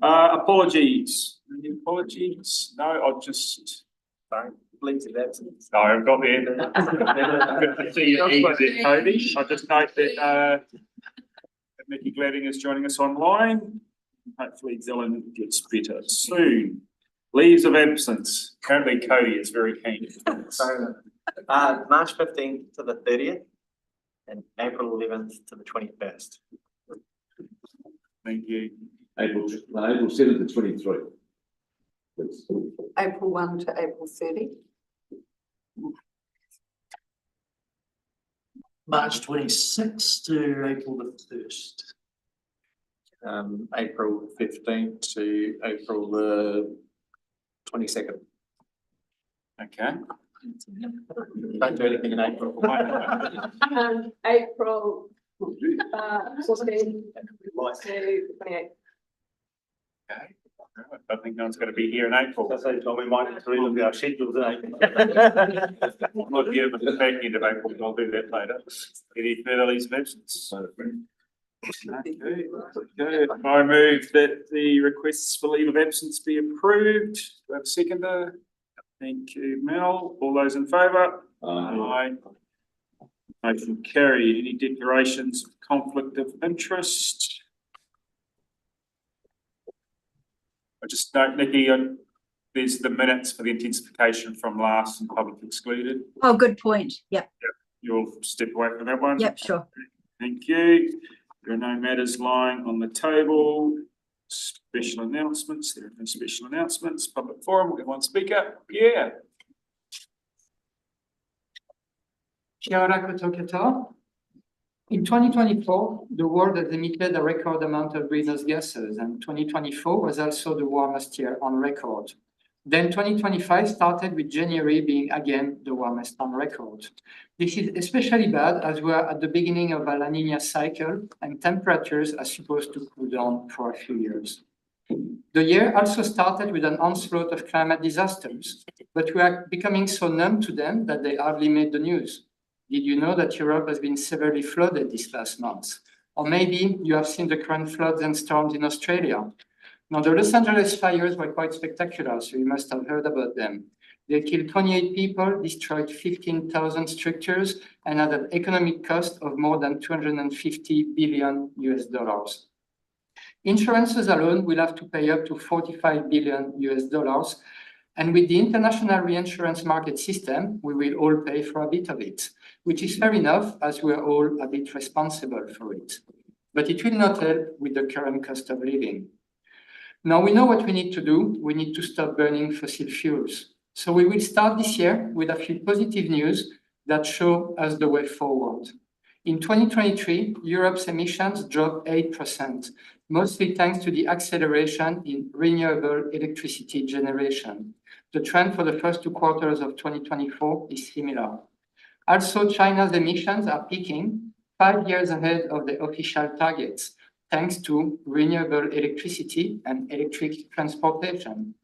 Apologies. Any apologies? No, I'll just. Sorry. Leave it there. No, I've got the end. Good to see you, Cody. I just note that Nikki Gladding is joining us online. Hopefully, Dylan gets better soon. Leaves of absence. Currently, Cody is very keen. So, March 15th to the 30th and April 11th to the 21st. Thank you. April 7th to 23. Please. April 1 to April 30. March 26th to April the 1st. April 15th to April the 22nd. Okay. Don't do anything in April. April 14 to 28. Okay. I think no one's going to be here in April. That's the time we might have to relook at our schedules in April. I'm not here at the back end of April, but I'll do that later. Any further leaves of absence? Okay. I move that the requests for leave of absence be approved. Do I have a seconder? Thank you, Mel. All those in favour? Aye. Motion carried. Any declarations of conflict of interest? I just note, Nikki, there's the minutes for the intensification from last and public excluded. Oh, good point. Yep. You'll step away from that one? Yep, sure. Thank you. There are no matters lying on the table. Special announcements. There are no special announcements. Public forum. We'll get one speaker. Yeah. Kia ora koutou katoa. In 2024, the world has emitted a record amount of greenhouse gases, and 2024 was also the warmest year on record. Then 2025 started with January being again the warmest on record. This is especially bad as we are at the beginning of a La Nina cycle and temperatures are supposed to cool down for a few years. The year also started with an onslaught of climate disasters, but we are becoming so numb to them that they hardly made the news. Did you know that Europe has been severely flooded this last month? Or maybe you have seen the current floods and storms in Australia. Now, the Los Angeles fires were quite spectacular, so you must have heard about them. They killed 28 people, destroyed 15,000 structures, and had an economic cost of more than $250 billion US. Insurances alone will have to pay up to $45 billion US, and with the international reinsurance market system, we will all pay for a bit of it, which is fair enough as we are all a bit responsible for it. But it will not help with the current cost of living. Now we know what we need to do. We need to stop burning fossil fuels. So we will start this year with a few positive news that show us the way forward. In 2023, Europe's emissions dropped 8%, mostly thanks to the acceleration in renewable electricity generation. The trend for the first 2 quarters of 2024 is similar. Also, China's emissions are peaking 5 years ahead of the official targets, thanks to renewable electricity and electric transportation.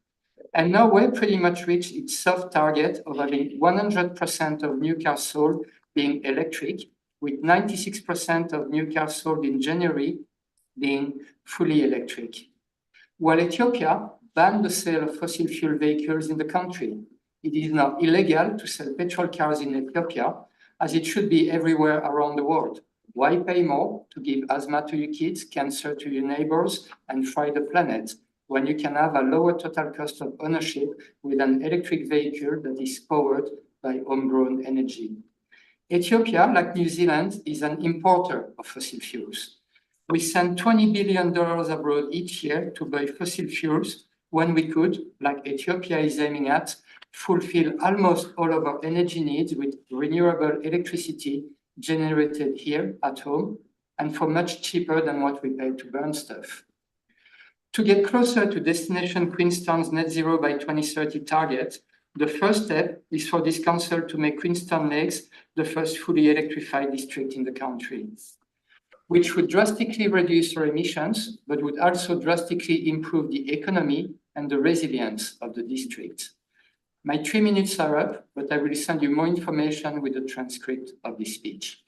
And Norway pretty much reached its soft target of having 100% of new cars sold being electric, with 96% of new cars sold in January being fully electric. While Ethiopia banned the sale of fossil fuel vehicles in the country, it is now illegal to sell petrol cars in Ethiopia, as it should be everywhere around the world. Why pay more to give asthma to your kids, cancer to your neighbors, and fry the planet, when you can have a lower total cost of ownership with an electric vehicle that is powered by homegrown energy? Ethiopia, like New Zealand, is an importer of fossil fuels. We send $20 billion abroad each year to buy fossil fuels when we could, like Ethiopia is aiming at, fulfill almost all of our energy needs with renewable electricity generated here at home and for much cheaper than what we pay to burn stuff. To get closer to destination Queenstown's net zero by 2030 target, the first step is for this council to make Queenstown Lakes the first fully electrified district in the country, which would drastically reduce our emissions, but would also drastically improve the economy and the resilience of the district. My 3 minutes are up, but I will send you more information with the transcript of this speech.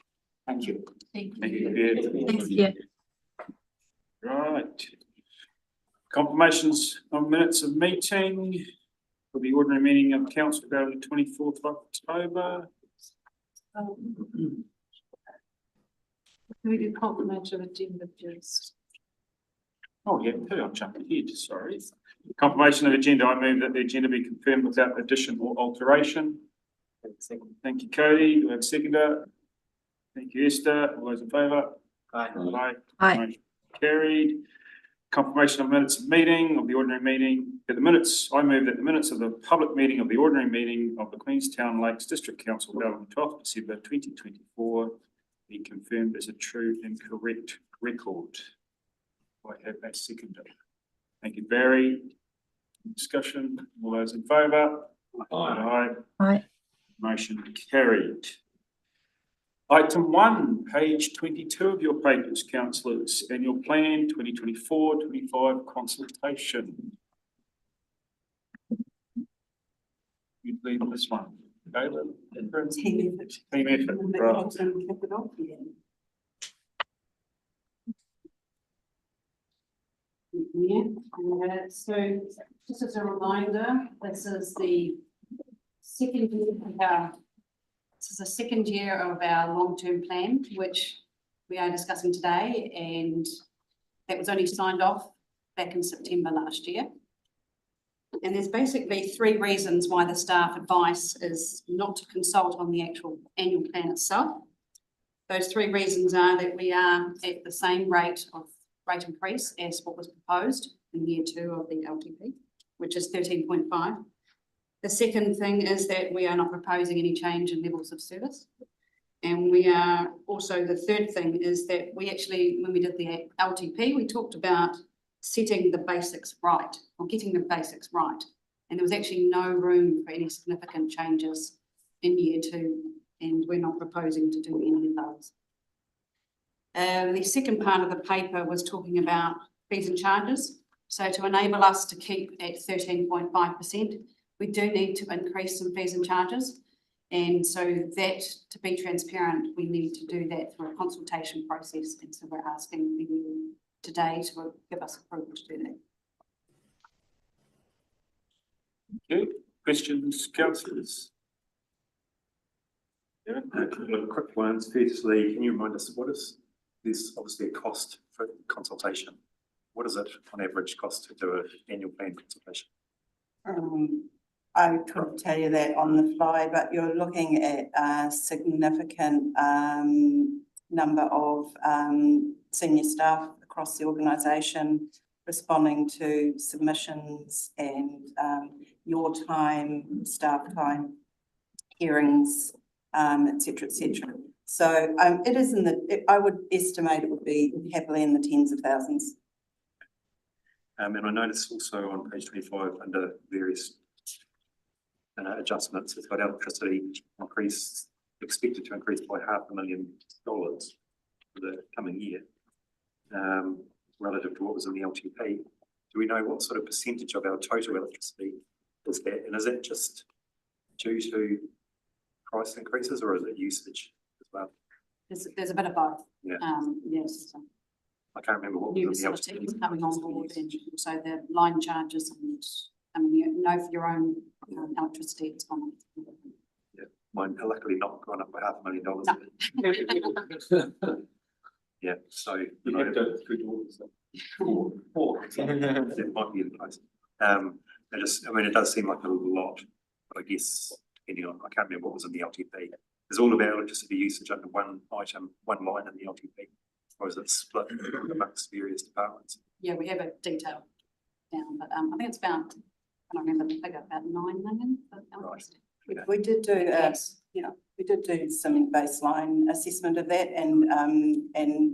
Thank you. Thank Thank you. you. Thanks, yeah. Right. Confirmations of minutes of meeting for the ordinary meeting of council held on the 24th of October. We do confirmation of agenda first. Oh, yeah, I'll jump ahead, sorry. Confirmation of agenda, I move that the agenda be confirmed without addition or alteration. Second. Thank you, Cody. Do we have a seconder? Thank you, Esther. All those in favour? Aye. Aye. Aye. Motion carried. Confirmation of minutes of meeting of the ordinary meeting. The minutes, I move that the minutes of the public meeting of the ordinary meeting of the Queenstown Lakes District Council held on 12th December 2024 be confirmed as a true and correct record. Do I have a seconder? Thank you, Barry. Discussion, all those in favour? Aye. Aye. Motion carried. Item 1, page 22 of your papers, councillors, annual plan 2024-25 consultation. You lead on this one. Caleb? Team effort. Team effort, right. Yeah, so just as a reminder, this is the second year of our, this is the second year of our long-term plan, which we are discussing today, and that was only signed off back in September last year. And there's basically three reasons why the staff advice is not to consult on the actual annual plan itself. Those three reasons are that we are at the same rate increase as what was proposed in year 2 of the LTP, which is 13.5. The second thing is that we are not proposing any change in levels of service. And we are also, the third thing is that we actually, when we did the LTP, we talked about setting the basics right, or getting the basics right. And there was actually no room for any significant changes in year 2, and we're not proposing to do any of those. The second part of the paper was talking about fees and charges. So to enable us to keep at 13.5%, we do need to increase some fees and charges. And so that, to be transparent, we need to do that through a consultation process. And so we're asking for you today to give us approval to do that. Okay, questions, councillors? Yeah, a couple of quick ones. Firstly, can you remind us what is this obviously a cost for consultation? What does it on average cost to do an annual plan consultation? I couldn't tell you that on the fly, but you're looking at a significant number of senior staff across the organisation responding to submissions and your time, staff time, hearings, et cetera, et cetera. So it is in the, I would estimate it would be happily in the tens of thousands. And I noticed also on page 25 under various adjustments, it's got electricity increase, expected to increase by $500,000 for the coming year, relative to what was in the LTP. Do we know what sort of percentage of our total electricity is that? And is that just due to price increases or is it usage as well? There's a bit of both. Yeah. Yes. I can't remember what New was in the facilities LTP. coming on board, and also the line charges, and I mean, you know, for your own electricity, it's gone up. Yeah, mine luckily not gone up by $500,000. No. Yeah, so You have to go through all this. it might be in place. I mean, it does seem like a lot, but I guess depending on, I can't remember what was in the LTP. Is all of our electricity usage under one item, one line in the LTP, or is it split amongst various departments? Yeah, we have a detail down, but I think it's about, I don't remember the figure, about 9 million. For electricity. We did do, Yes. we did do some baseline assessment of that and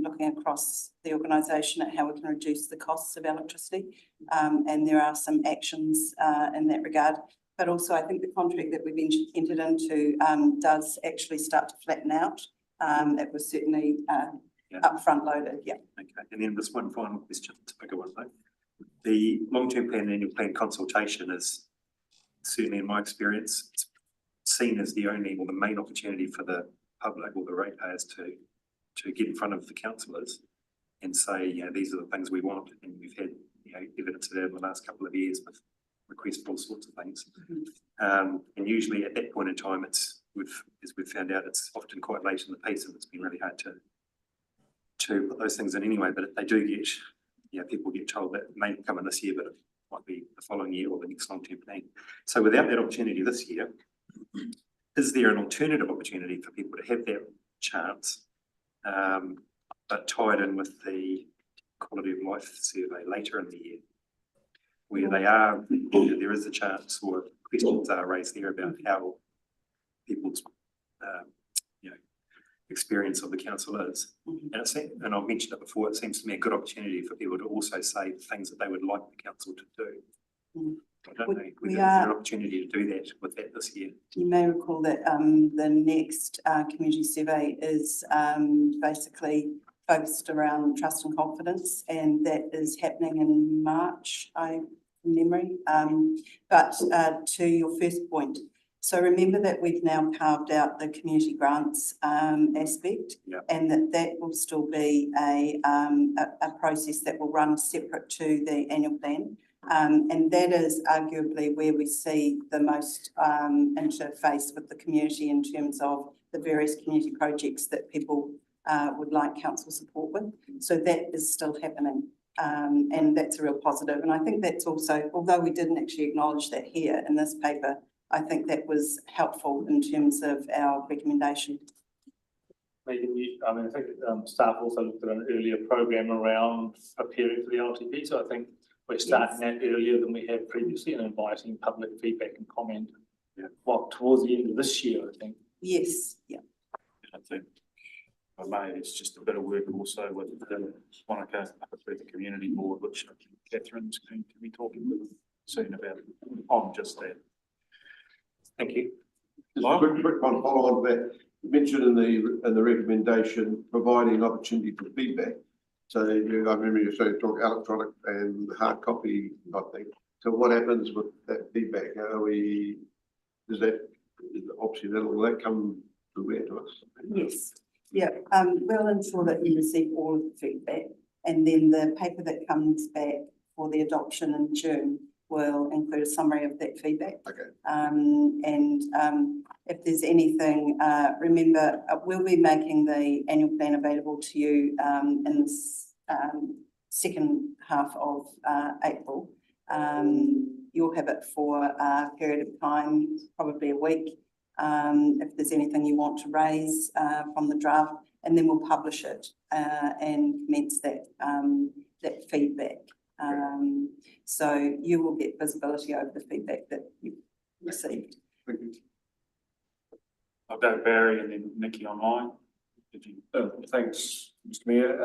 looking across the organisation at how we can reduce the costs of electricity. And there are some actions in that regard. But also I think the contract that we've entered into does actually start to flatten out. It was certainly upfront loaded, yeah. Okay, and then this one final question, it's a bigger one though. The long-term plan and annual plan consultation is certainly in my experience, it's seen as the only or the main opportunity for the public or the ratepayers to get in front of the councillors and say, you know, these are the things we want, and we've had, you know, evidence tested out in the last couple of years with requests for all sorts of things. And usually at that point in time, as we've found out, it's often quite late in the piece, and it's been really hard to put those things in anyway. But if they do get, people get told that it may come in this year, but it might be the following year or the next long-term plan. So without that opportunity this year, is there an alternative opportunity for people to have that chance, but tied in with the quality of life survey later in the year, where they are, there is a chance or questions are raised there about how people's, experience of the council is. And I've mentioned it before, it seems to me a good opportunity for people to also say things that they would like the council to do. I don't know, whether there's an opportunity to do that with that this year. You may recall that the next community survey is basically focused around trust and confidence, and that is happening in March, from memory. But to your first point, so remember that we've now carved out the community grants aspect, and that will still be a process that will run separate to the annual plan. And that is arguably where we see the most interface with the community in terms of the various community projects that people would like council support with. So that is still happening, and that's a real positive. And I think that's also, although we didn't actually acknowledge that here in this paper, I think that was helpful in terms of our recommendation. Megan, I think staff also looked at an earlier program around preparing for the LTP, so I think we're starting that earlier than we have previously and inviting public feedback and comment. Towards the end of this year, I think. Yes, I think for me, it's just a bit of work also with Monica up at the community board, which I think Catherine's going to be talking to them soon about on just that. Thank you. Just a quick one follow on that. You mentioned in the recommendation providing opportunity for feedback. So I remember you saying talk electronic and hard copy, I think. So what happens with that feedback? Obviously will that come to where to us? yes, we'll ensure that you receive all of the feedback, and then the paper that comes back for the adoption in June will include a summary of that feedback. Okay. If there's anything, remember, we'll be making the annual plan available to you in the second half of April. You'll have it for a period of time, probably a week, if there's anything you want to raise from the draft, and then we'll publish it and commence that feedback. So you will get visibility over the feedback that you've received. Thank you. I'll go Barry and then Nikki online. Thanks, Mr Mayor.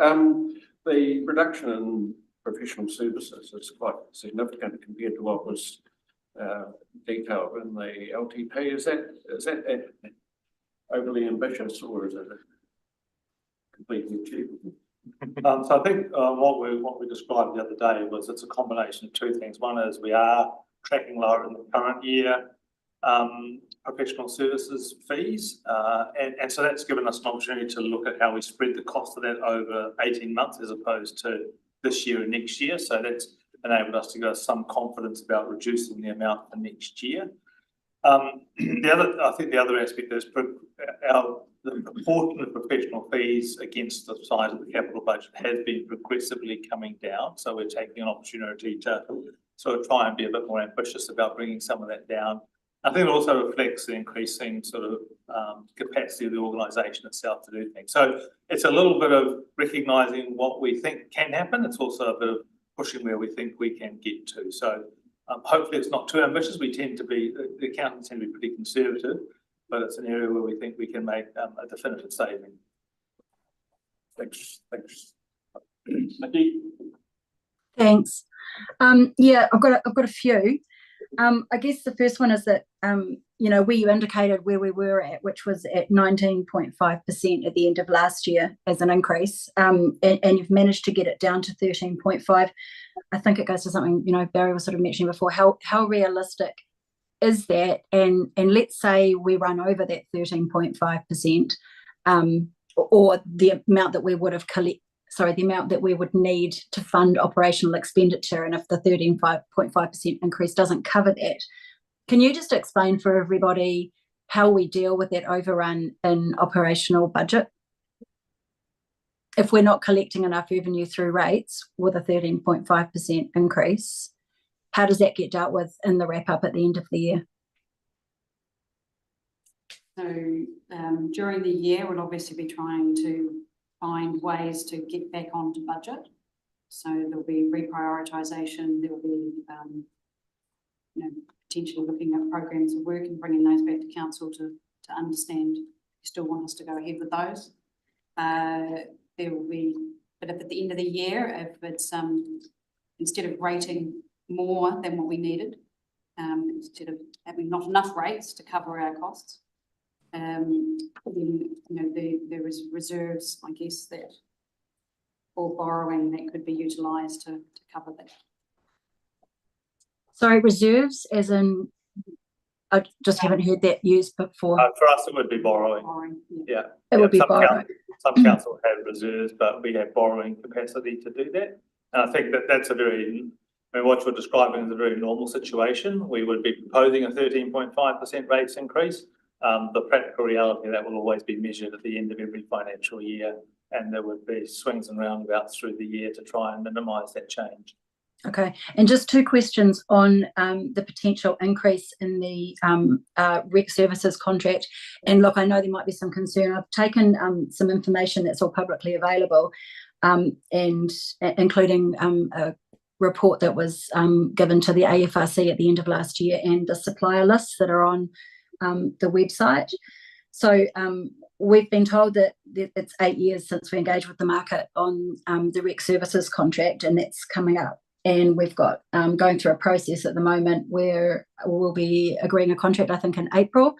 The reduction in professional services is quite significant compared to what was detailed in the LTP. Is that overly ambitious, or is it completely achievable? So I think what we described the other day was it's a combination of two things. One is we are tracking lower in the current year professional services fees, and so that's given us an opportunity to look at how we spread the cost of that over 18 months as opposed to this year and next year. So that's enabled us to get some confidence about reducing the amount for next year. I think the other aspect is the proportion of professional fees against the size of the capital budget has been progressively coming down. So we're taking an opportunity to sort of try and be a bit more ambitious about bringing some of that down. I think it also reflects the increasing sort of capacity of the organisation itself to do things. So it's a little bit of recognising what we think can happen. It's also a bit of pushing where we think we can get to. So hopefully it's not too ambitious. We tend to be, the accountants tend to be pretty conservative, but it's an area where we think we can make a definitive saving. Thanks. Nikki? Thanks. Yeah, I've got a few. I guess the first one is that we indicated where we were at, which was at 19.5% at the end of last year as an increase, and you've managed to get it down to 13.5. I think it goes to something Barry was sort of mentioning before. How realistic is that? And let's say we run over that 13.5%, or the amount that we would have the amount that we would need to fund operational expenditure, and if the 13.5% increase doesn't cover that, can you just explain for everybody how we deal with that overrun in operational budget? If we're not collecting enough revenue through rates with a 13.5% increase, how does that get dealt with in the wrap up at the end of the year? So during the year, we'll obviously be trying to find ways to get back onto budget. So there'll be reprioritisation, there'll be potentially looking at programs of work and bringing those back to council to understand if you still want us to go ahead with those. There will be, but if at the end of the year, if it's instead of rating more than what we needed, instead of having not enough rates to cover our costs, then there is reserves, I guess, that or borrowing that could be utilised to cover that. Sorry, reserves, as in, I just haven't heard that used before. For us, it would be borrowing. Yeah. It would be borrowing. Some councils have reserves, but we have borrowing capacity to do that. And I think that's what you're describing is a very normal situation. We would be proposing a 13.5% rates increase. The practical reality that will always be measured at the end of every financial year, and there would be swings and roundabouts through the year to try and minimise that change. Okay, and just two questions on the potential increase in the rec services contract. And look, I know there might be some concern. I've taken some information that's all publicly available, and including a report that was given to the AFRC at the end of last year, and the supplier lists that are on the website. So we've been told that it's 8 years since we engaged with the market on the rec services contract, and that's coming up. And we've got going through a process at the moment where we'll be agreeing a contract, I think, in April.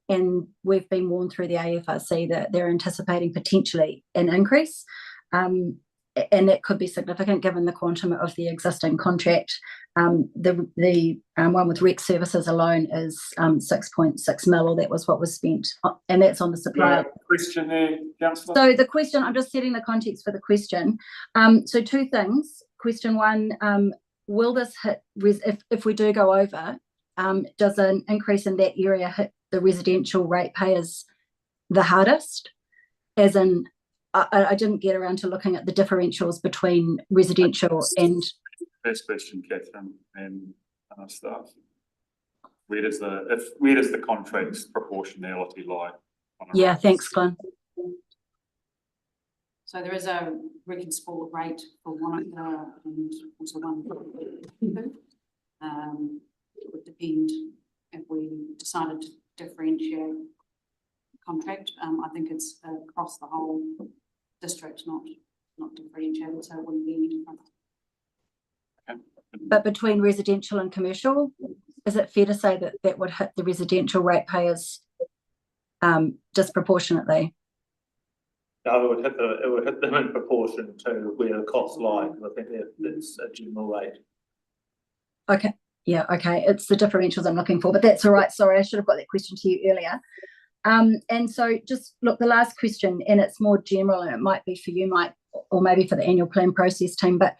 And we've been warned through the AFRC that they're anticipating potentially an increase. And that could be significant given the quantum of the existing contract. The one with rec services alone is 6.6 mil, or that was what was spent, and that's on the supplier. Question there, Councillor? So the question, I'm just setting the context for the question. So two things. Question one, will this hit, if we do go over, does an increase in that area hit the residential ratepayers the hardest? As in, I didn't get around to looking at the differentials between residential and... First question, Catherine and staff. Where does the contract's proportionality lie? Yeah, thanks, Glenn. So there is a rec and sport rate for one and also one for it would depend if we decided to differentiate contract. I think it's across the whole district, not differentiated, so it wouldn't be any different. But between residential and commercial, is it fair to say that that would hit the residential ratepayers disproportionately? No, it would hit them in proportion to where the costs lie, because I think it's a general rate. Okay, yeah, okay. It's the differentials I'm looking for, but that's all right. Sorry, I should have got that question to you earlier. And so just look, the last question, and it's more general, and it might be for you, Mike, or maybe for the annual plan process team, but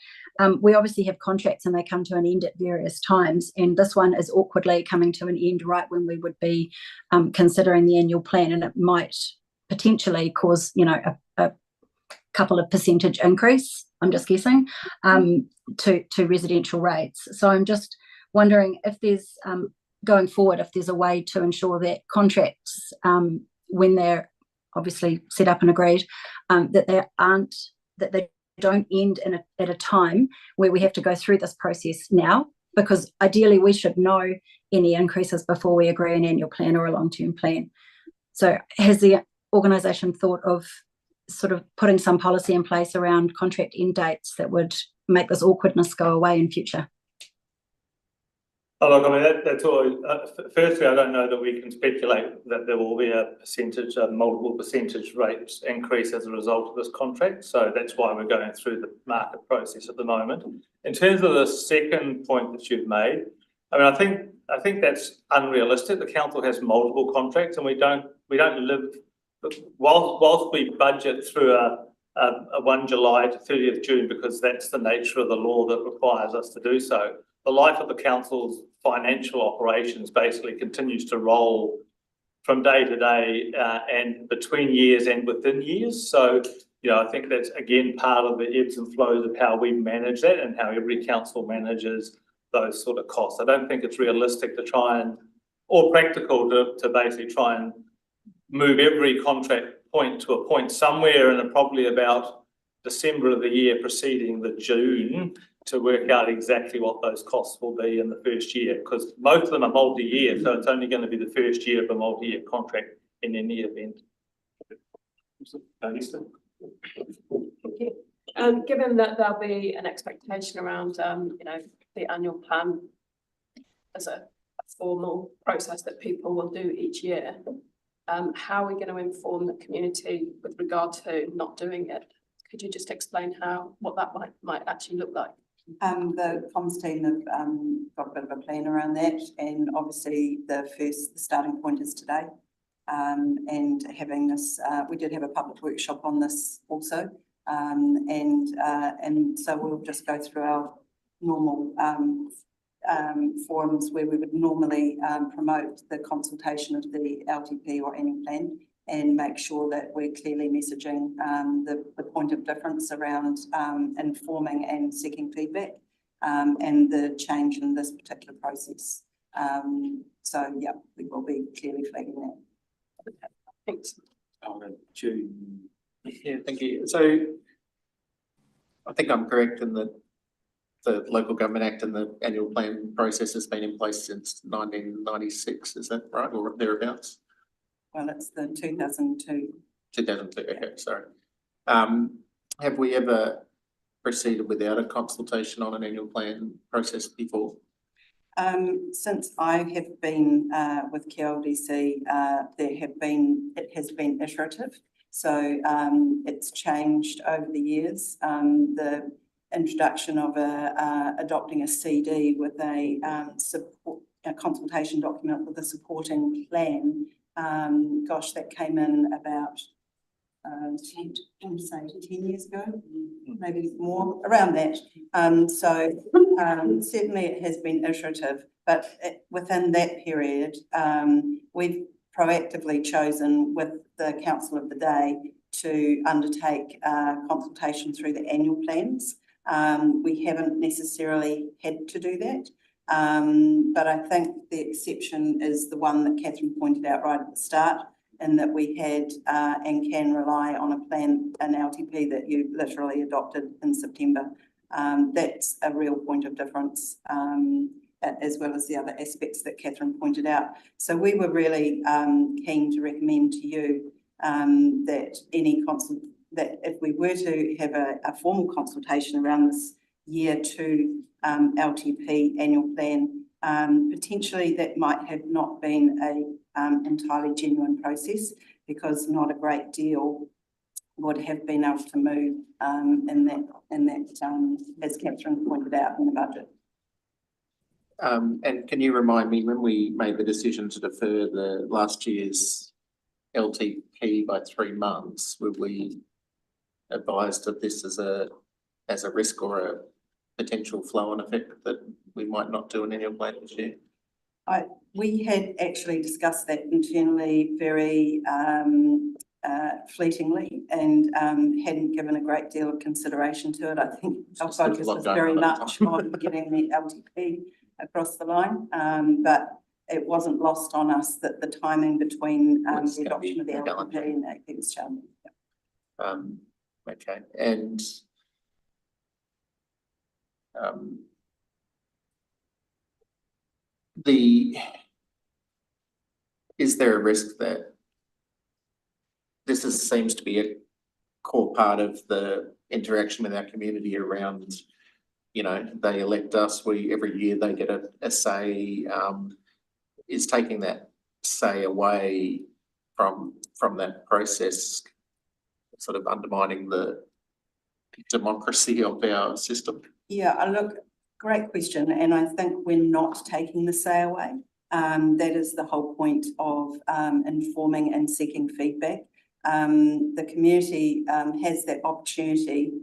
we obviously have contracts and they come to an end at various times, and this one is awkwardly coming to an end right when we would be considering the annual plan, and it might potentially cause, a couple of percentage increase, I'm just guessing, to residential rates. So I'm just wondering if there's, going forward, if there's a way to ensure that contracts, when they're obviously set up and agreed, that they don't end at a time where we have to go through this process now, because ideally we should know any increases before we agree an annual plan or a long-term plan. So has the organisation thought of sort of putting some policy in place around contract end dates that would make this awkwardness go away in future? Oh, look, I mean, that's always, firstly, I don't know that we can speculate that there will be a multiple percentage rates increase as a result of this contract. So that's why we're going through the market process at the moment. In terms of the second point that you've made, I mean, I think that's unrealistic. The council has multiple contracts, and we don't live, whilst we budget through a 1 July to 30th June because that's the nature of the law that requires us to do so. The life of the council's financial operations basically continues to roll from day to day and between years and within years. So, I think that's again part of the ebbs and flows of how we manage that and how every council manages those sort of costs. I don't think it's realistic to try and, or practical to basically try and move every contract point to a point somewhere in probably about December of the year preceding the June to work out exactly what those costs will be in the first year, because most of them are multi-year, so it's only going to be the first year of a multi-year contract in any event. Given that there'll be an expectation around, the annual plan as a formal process that people will do each year, how are we going to inform the community with regard to not doing it? Could you just explain what that might actually look like? The comms team have got a bit of a plan around that, and obviously the starting point is today. And having this, we did have a public workshop on this also, and so we'll just go through our normal forums where we would normally promote the consultation of the LTP or any plan, and make sure that we're clearly messaging the point of difference around informing and seeking feedback, and the change in this particular process. So yeah, we will be clearly flagging that. Thanks. Yeah, thank you. So I think I'm correct in that the Local Government Act and the annual plan process has been in place since 1996, is that right, or thereabouts? Well, it's the 2002. 2002, okay, sorry. Have we ever proceeded without a consultation on an annual plan process before? Since I have been with QLDC, it has been iterative. So it's changed over the years. The introduction of adopting a CD with a consultation document with a supporting plan. Gosh, that came in about 10 years ago, maybe more, around that. So certainly it has been iterative, but within that period, we've proactively chosen with the council of the day to undertake consultation through the annual plans. We haven't necessarily had to do that. But I think the exception is the one that Catherine pointed out right at the start, in that we had and can rely on a plan, an LTP that you literally adopted in September. That's a real point of difference, as well as the other aspects that Catherine pointed out. So we were really keen to recommend to you that that if we were to have a formal consultation around this year 2 LTP annual plan, potentially that might have not been a entirely genuine process, because not a great deal would have been able to move in that as Catherine pointed out, in the budget. And can you remind me, when we made the decision to defer the last year's LTP by 3 months, were we advised of this as a risk or a potential flow-on effect that we might not do an annual plan this year? We had actually discussed that internally very fleetingly, and hadn't given a great deal of consideration to it. I think our focus was very much on getting the LTP across the line, but it wasn't lost on us that the timing between the adoption of the LTP and that was challenging. Okay, and is there a risk that this seems to be a core part of the interaction with our community around, they elect us, every year they get a say, is taking that say away from that process sort of undermining the democracy of our system? Yeah, look, great question. And I think we're not taking the say away. That is the whole point of informing and seeking feedback. the community has that opportunity,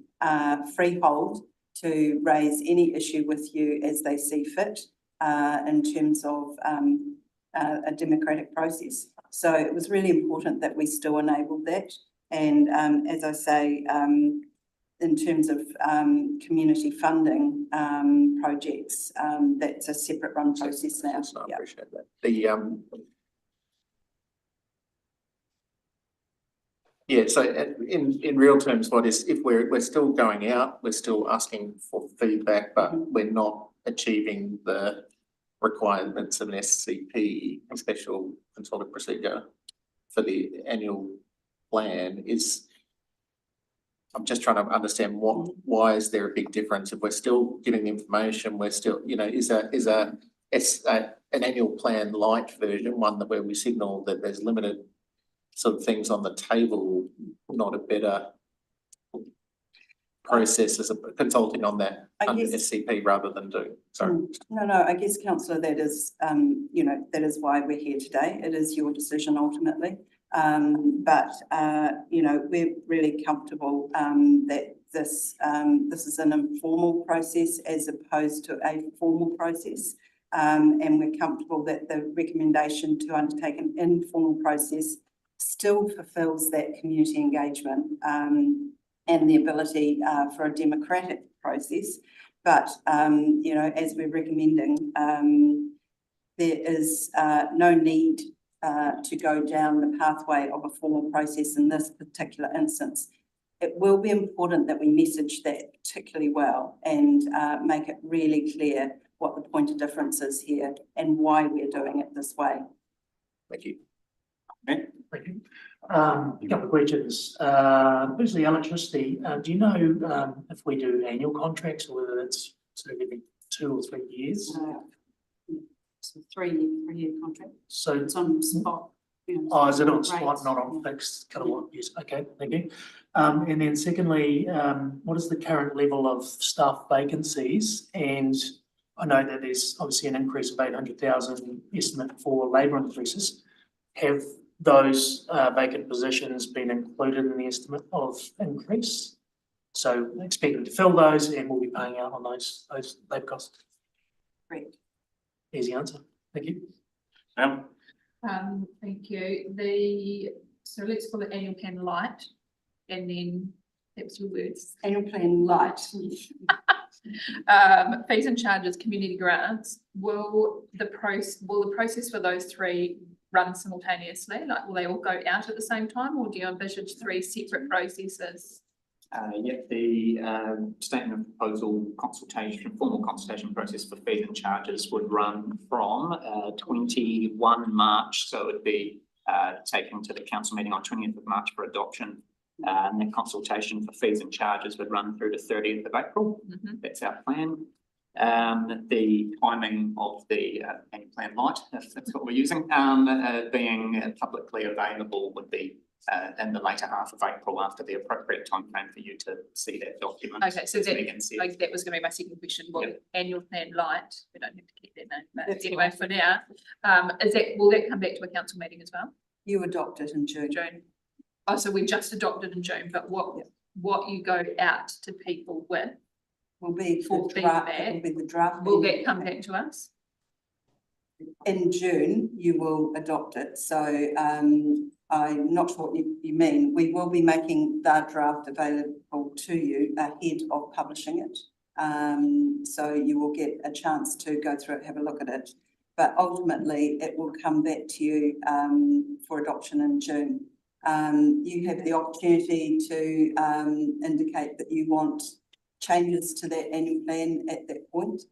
freehold, to raise any issue with you as they see fit in terms of a democratic process. So it was really important that we still enabled that. And as I say, in terms of community funding projects, that's a separate run process now. I Yeah. appreciate that. The yeah, so in real terms, what is, if we're still going out, we're still asking for feedback, but we're not achieving the requirements of an SCP, a special consultative procedure for the annual plan, is, I'm just trying to understand why is there a big difference? If we're still giving information, we're still, you know, is an annual plan light version, one that where we signal that there's limited sort of things on the table, not a better process as a consulting on that under SCP rather than do? Sorry. No, I guess, councillor, that is, you know, that is why we're here today. It is your decision ultimately. But you know, we're really comfortable that this is an informal process as opposed to a formal process. And we're comfortable that the recommendation to undertake an informal process still fulfills that community engagement and the ability for a democratic process. But you know, as we're recommending, there is no need to go down the pathway of a formal process in this particular instance. It will be important that we message that particularly well and make it really clear what the point of difference is here and why we're doing it this way. Thank you. Thank you. A couple of questions. Firstly, electricity. Do you know if we do annual contracts or whether it's sort of every 2 or 3 years? It's a three-year contract. So It's on spot. oh, is it on spot, rates. not on fixed kilowatt use? Okay, thank you. And then secondly, what is the current level of staff vacancies? And I know that there's obviously an increase of 800,000 estimate for labour increases. Have those vacant positions been included in the estimate of increase? So expecting to fill those and we'll be paying out on those labour costs. Great. Easy answer. Thank you. Thank you. So let's call it annual plan light, and then that was your words. Annual plan light. Fees and charges, community grants. Will the process for those three run simultaneously? Like, will they all go out at the same time, or do you envisage 3 separate processes? The statement of proposal consultation, formal consultation process for fees and charges would run from 21 March, so it would be taken to the council meeting on 20th of March for adoption. And the consultation for fees and charges would run through to 30th of April. That's our plan. The timing of the annual plan light, if that's what we're using, being publicly available would be in the later half of April after the appropriate time frame for you to see that document. Okay, so that was going to be my second question. Well, annual plan light, we don't have to keep that name, but That's anyway, fine. for now, will that come back to a council meeting as well? You adopt it in June. Oh, so we just adopted in June, but what you go out to people with will be for the draft. feedback, It will be the draft. will that come back to us? In June, you will adopt it. So I'm not sure what you mean. We will be making that draft available to you ahead of publishing it. So you will get a chance to go through it, have a look at it. But ultimately, it will come back to you for adoption in June. You have the opportunity to indicate that you want changes to that annual plan at that point.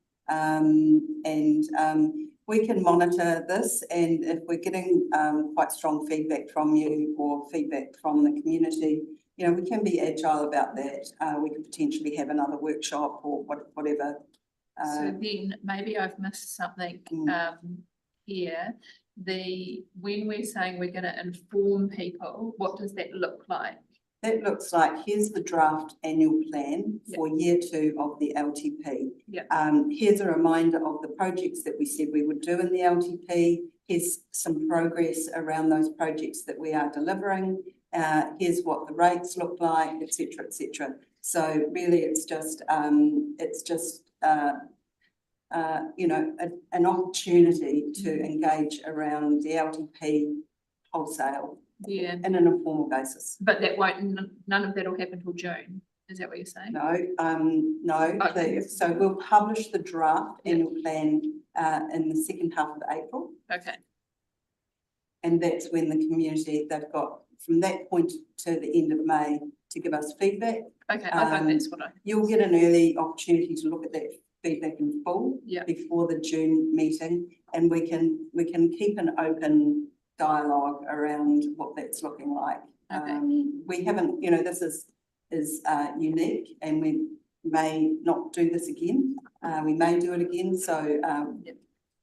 We can monitor this, and if we're getting quite strong feedback from you or feedback from the community, you know, we can be agile about that. We could potentially have another workshop or whatever. So then maybe I've missed something here. When we're saying we're going to inform people, what does that look like? That looks like, here's the draft annual plan for year 2 of the LTP. Here's a reminder of the projects that we said we would do in the LTP. Here's some progress around those projects that we are delivering. here's what the rates look like, et cetera, et cetera. So really it's just, you know, an opportunity to engage around the LTP wholesale Yeah, in an informal basis. but that won't, none of that will happen till June. Is that what you're saying? No, no, Okay. so we'll publish the draft annual plan in the second half of April. Okay, And that's when the community, they've got from that point to the end of May to give us feedback. okay, I think that's what I, You'll get an early opportunity to look at that feedback in full yeah, before the June meeting, and we can keep an open dialogue around what that's looking like. Okay. We haven't, you know, this is unique, and we may not do this again. We may do it again, so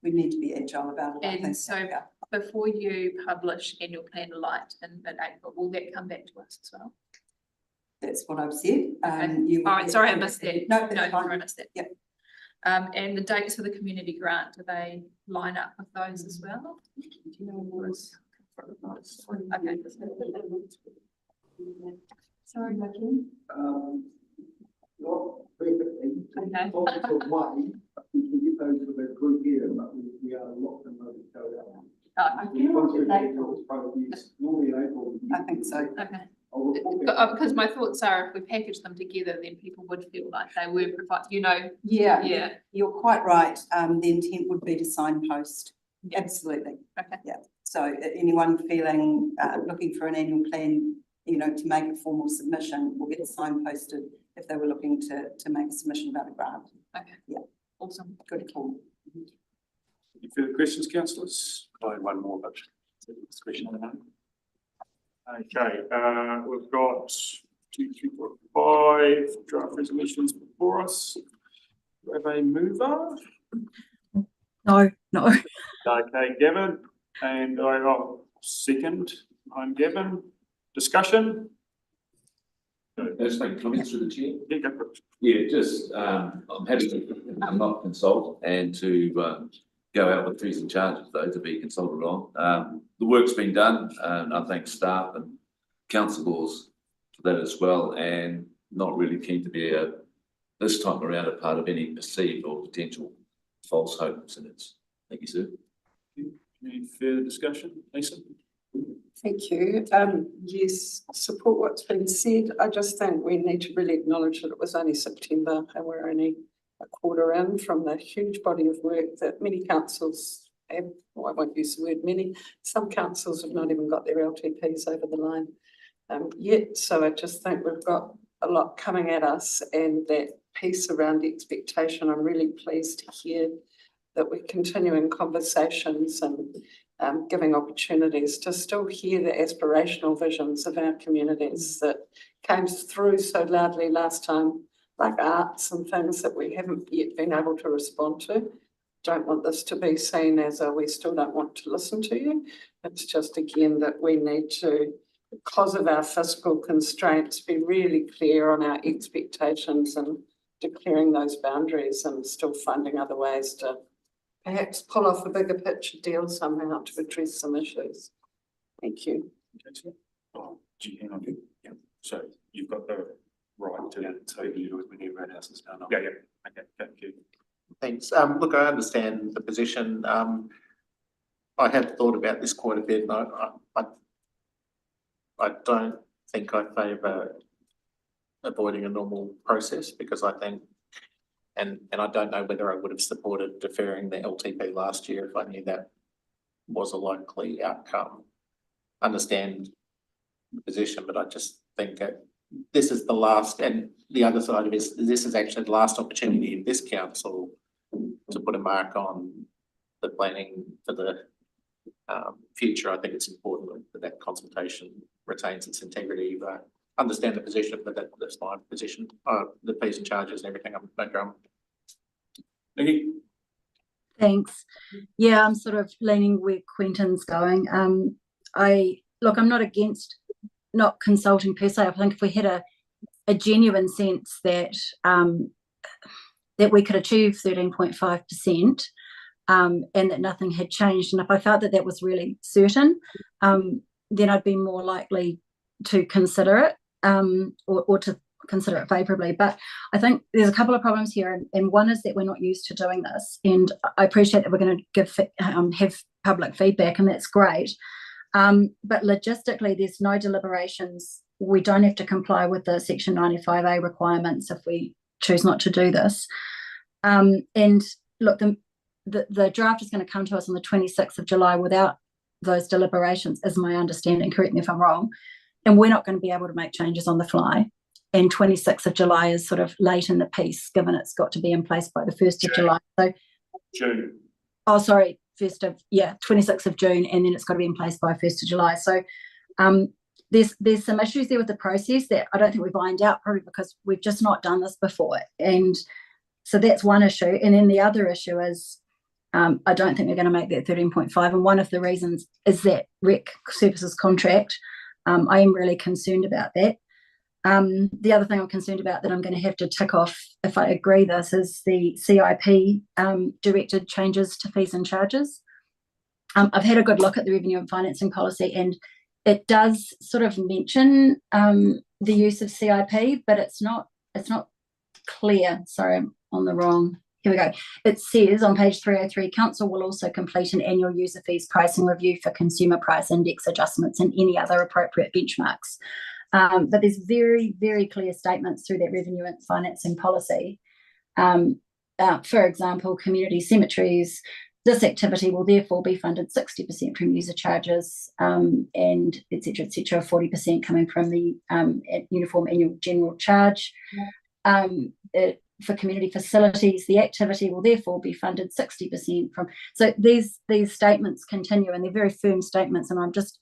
we need to be agile about it. I And think. so Yeah. before you publish annual plan light in mid-April, will that come back to us as well? That's what I've said. Okay. You will All right, get sorry, I feedback. missed that. No, No, that's fine. I missed that. Yep. And the dates for the community grant, do they line up with those as well? Do you know what was? Okay. Sorry, Becky. Not perfectly. Okay. Positive way, we can get those for the group here, but we are locked in those go out. I feel Once like we it's get April. those programs, normally in April. I think so. Okay. I'll report back. Because my thoughts are if we package them together, then people would feel like they were provided, you know, Yeah, yeah, you're quite right. The intent would be to signpost. Yeah. Absolutely. okay, Yeah. So anyone feeling, looking for an annual plan, you know, to make a formal submission will get signposted if they were looking to make a submission about a grant. okay. Yeah. Awesome. Good call. Any further questions, councillors? I had one more, but it's a question. Okay, we've got 2, 3, 4, 5 draft resolutions before us. Do we have a mover? No. Okay, Gavin, and I'll second. I'm Gavin. Discussion? Just make comments through the chair. Yeah, go for it. Yeah, just, I'm happy to not consult and to, go out with fees and charges though, to be consulted on. The work's been done, and I thank staff and councillors for that as well, and not really keen to be this time around a part of any perceived or potential false hopes in it. Thank you, sir. Any further discussion, Lisa? Thank you. Yes, support what's been said. I just think we need to really acknowledge that it was only September and we're only a quarter in from the huge body of work that many councils have, well, I won't use the word many, some councils have not even got their LTPs over the line yet. So I just think we've got a lot coming at us, and that piece around expectation, I'm really pleased to hear that we're continuing conversations and giving opportunities to still hear the aspirational visions of our communities that came through so loudly last time, like arts and things that we haven't yet been able to respond to. Don't want this to be seen as we still don't want to listen to you. It's just again that we need to, because of our fiscal constraints, be really clear on our expectations and declaring those boundaries and still finding other ways to perhaps pull off a bigger picture deal somehow to address some issues. Thank you. Oh, gee, hang on. Yeah, so you've got the right to. Yeah, so you do it when your red house is done. Yeah, okay, thank you. Thanks. Look, I understand the position. I have thought about this quite a bit, and I don't think I favour avoiding a normal process, because I think, and I don't know whether I would have supported deferring the LTP last year if I knew that was a likely outcome. Understand the position, but I just think that this is the last, and the other side of it is this is actually the last opportunity in this council to put a mark on the planning for the future. I think it's important that that consultation retains its integrity, but understand the position, but that's my position. The fees and charges and everything, I'm no drum. Nikki? Thanks. Yeah, I'm sort of leaning where Quentin's going. I'm not against not consulting per se. I think if we had a genuine sense that that we could achieve 13.5%, and that nothing had changed, and if I felt that that was really certain, then I'd be more likely to consider it, or to consider it favourably. But I think there's a couple of problems here, and one is that we're not used to doing this. And I appreciate that we're going to have public feedback, and that's great. But logistically, there's no deliberations. We don't have to comply with the Section 95A requirements if we choose not to do this. And look, the draft is going to come to us on the 26th of July without those deliberations, is my understanding. Correct me if I'm wrong. And we're not going to be able to make changes on the fly. And 26th of July is sort of late in the piece, given it's got to be in place by the 1st of July. So June. Oh, sorry, 26th of June, and then it's got to be in place by 1st of July. So there's some issues there with the process that I don't think we've ironed out, probably because we've just not done this before. And so that's one issue. And then the other issue is I don't think we're going to make that 13.5. And one of the reasons is that rec services contract. I am really concerned about that. The other thing I'm concerned about that I'm going to have to tick off if I agree this is the CIP directed changes to fees and charges. I've had a good look at the revenue and financing policy, and it does sort of mention the use of CIP, but it's not clear. Sorry, I'm on the wrong. Here we go. It says on page 303, Council will also complete an annual user fees pricing review for consumer price index adjustments and any other appropriate benchmarks. But there's very, very clear statements through that revenue and financing policy. For example, community cemeteries, this activity will therefore be funded 60% from user charges, and et cetera, 40% coming from the uniform annual general charge. For community facilities, the activity will therefore be funded 60% from. So these statements continue, and they're very firm statements, and I just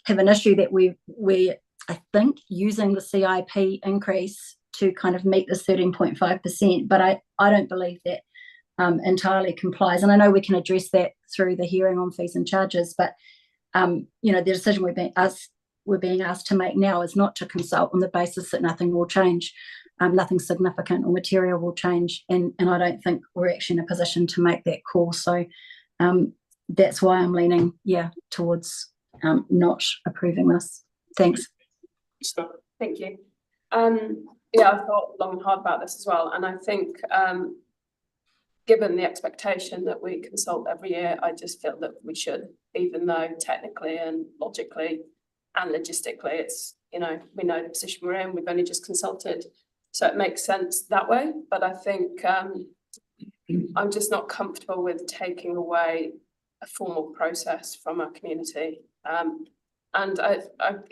have an issue that we're I think using the CIP increase to kind of meet this 13.5%, but I don't believe that entirely complies. And I know we can address that through the hearing on fees and charges, but the decision we're being asked to make now is not to consult on the basis that nothing will change, nothing significant or material will change, and I don't think we're actually in a position to make that call. So that's why I'm leaning towards not approving this. Thanks. Thank you. I've thought long and hard about this as well, and I think given the expectation that we consult every year, I just feel that we should, even though technically and logically and logistically it's, we know the position we're in, we've only just consulted, so it makes sense that way. But I think I'm just not comfortable with taking away a formal process from our community. And I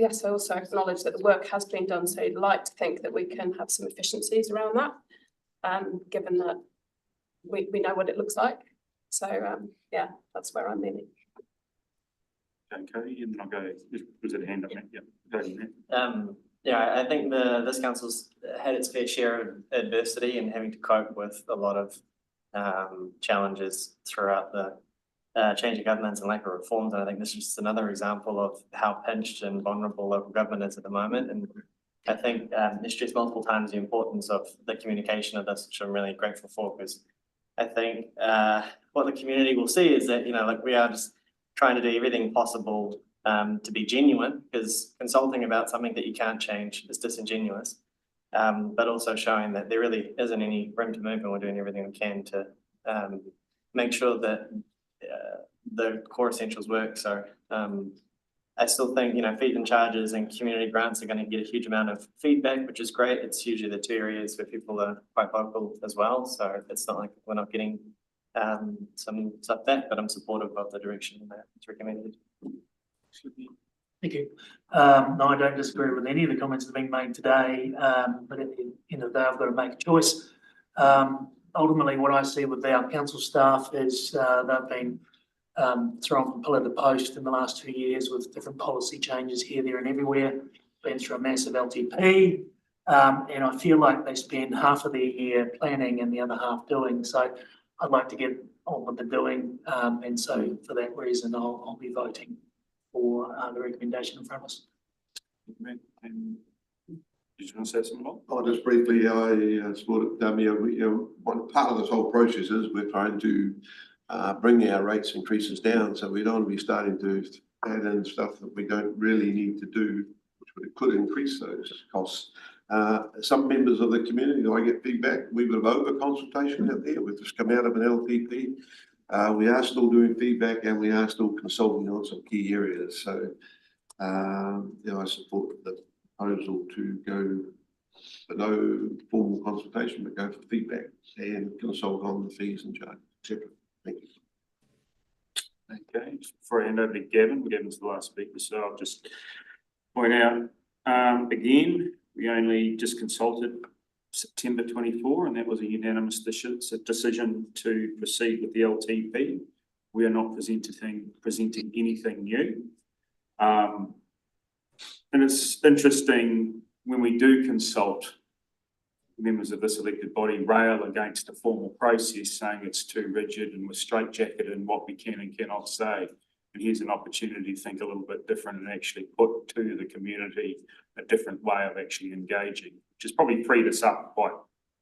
also acknowledge that the work has been done, so I'd like to think that we can have some efficiencies around that, given that we know what it looks like. So that's where I'm leaning. Okay, and then I'll go. Was it a hand up? I think this council's had its fair share of adversity and having to cope with a lot of challenges throughout the change of governments and lack of reforms. And I think this is just another example of how pinched and vulnerable local government is at the moment. And I think they stressed multiple times the importance of the communication of this, which I'm really grateful for, because I think what the community will see is that, we are just trying to do everything possible to be genuine, because consulting about something that you can't change is disingenuous, but also showing that there really isn't any room to move, and we're doing everything we can to make sure that the core essentials work. So I still think, fees and charges and community grants are going to get a huge amount of feedback, which is great. It's usually the two areas where people are quite vocal as well. So it's not like we're not getting some stuff back, but I'm supportive of the direction that it's recommended. Thank you. No, I don't disagree with any of the comments that have been made today, but at the end of the day, I've got to make a choice. Ultimately, what I see with our council staff is they've been thrown from pillar to post in the last 2 years with different policy changes here, there and everywhere, been through a massive LTP, and I feel like they spend half of their year planning and the other half doing. So I'd like to get on with the doing, and so for that reason, I'll be voting for the recommendation in front of us. And did you want to say something more? Oh, just briefly, I support it. One part of this whole process is we're trying to bring our rates increases down, so we don't want to be starting to add in stuff that we don't really need to do, which it could increase those costs. Some members of the community, I get feedback, we've got over consultation out there, we've just come out of an LTP. We are still doing feedback and we are still consulting on some key areas, so I support the proposal to go for no formal consultation, but go for feedback and consult on the fees and charges, etc. Thank you. Okay, just before I hand over to Gavin, Gavin's the last speaker, so I'll just point out, again, we only just consulted September 24, and that was a unanimous decision to proceed with the LTP. We are not presenting anything new. And it's interesting when we do consult members of this elected body rail against a formal process, saying it's too rigid and we're straitjacketed in what we can and cannot say. And here's an opportunity to think a little bit different and actually put to the community a different way of actually engaging, which has probably freed us up quite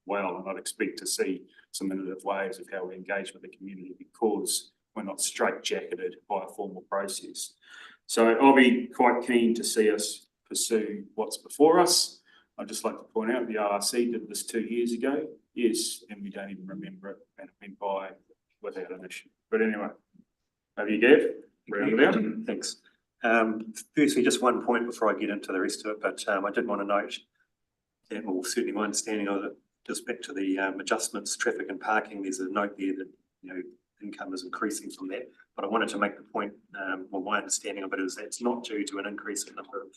well. And I'd expect to see some innovative ways of how we engage with the community because we're not straitjacketed by a formal process. So I'll be quite keen to see us pursue what's before us. I'd just like to point out the RRC did this 2 years ago, yes, and we don't even remember it, and it went by without an issue. But anyway, over you, Gav. Round it out. Thanks. Firstly, just one point before I get into the rest of it, but I did want to note that, well, certainly my understanding of it, just back to the adjustments, traffic and parking, there's a note there that, income is increasing from that. But I wanted to make the point, well, my understanding of it is that it's not due to an increase in number of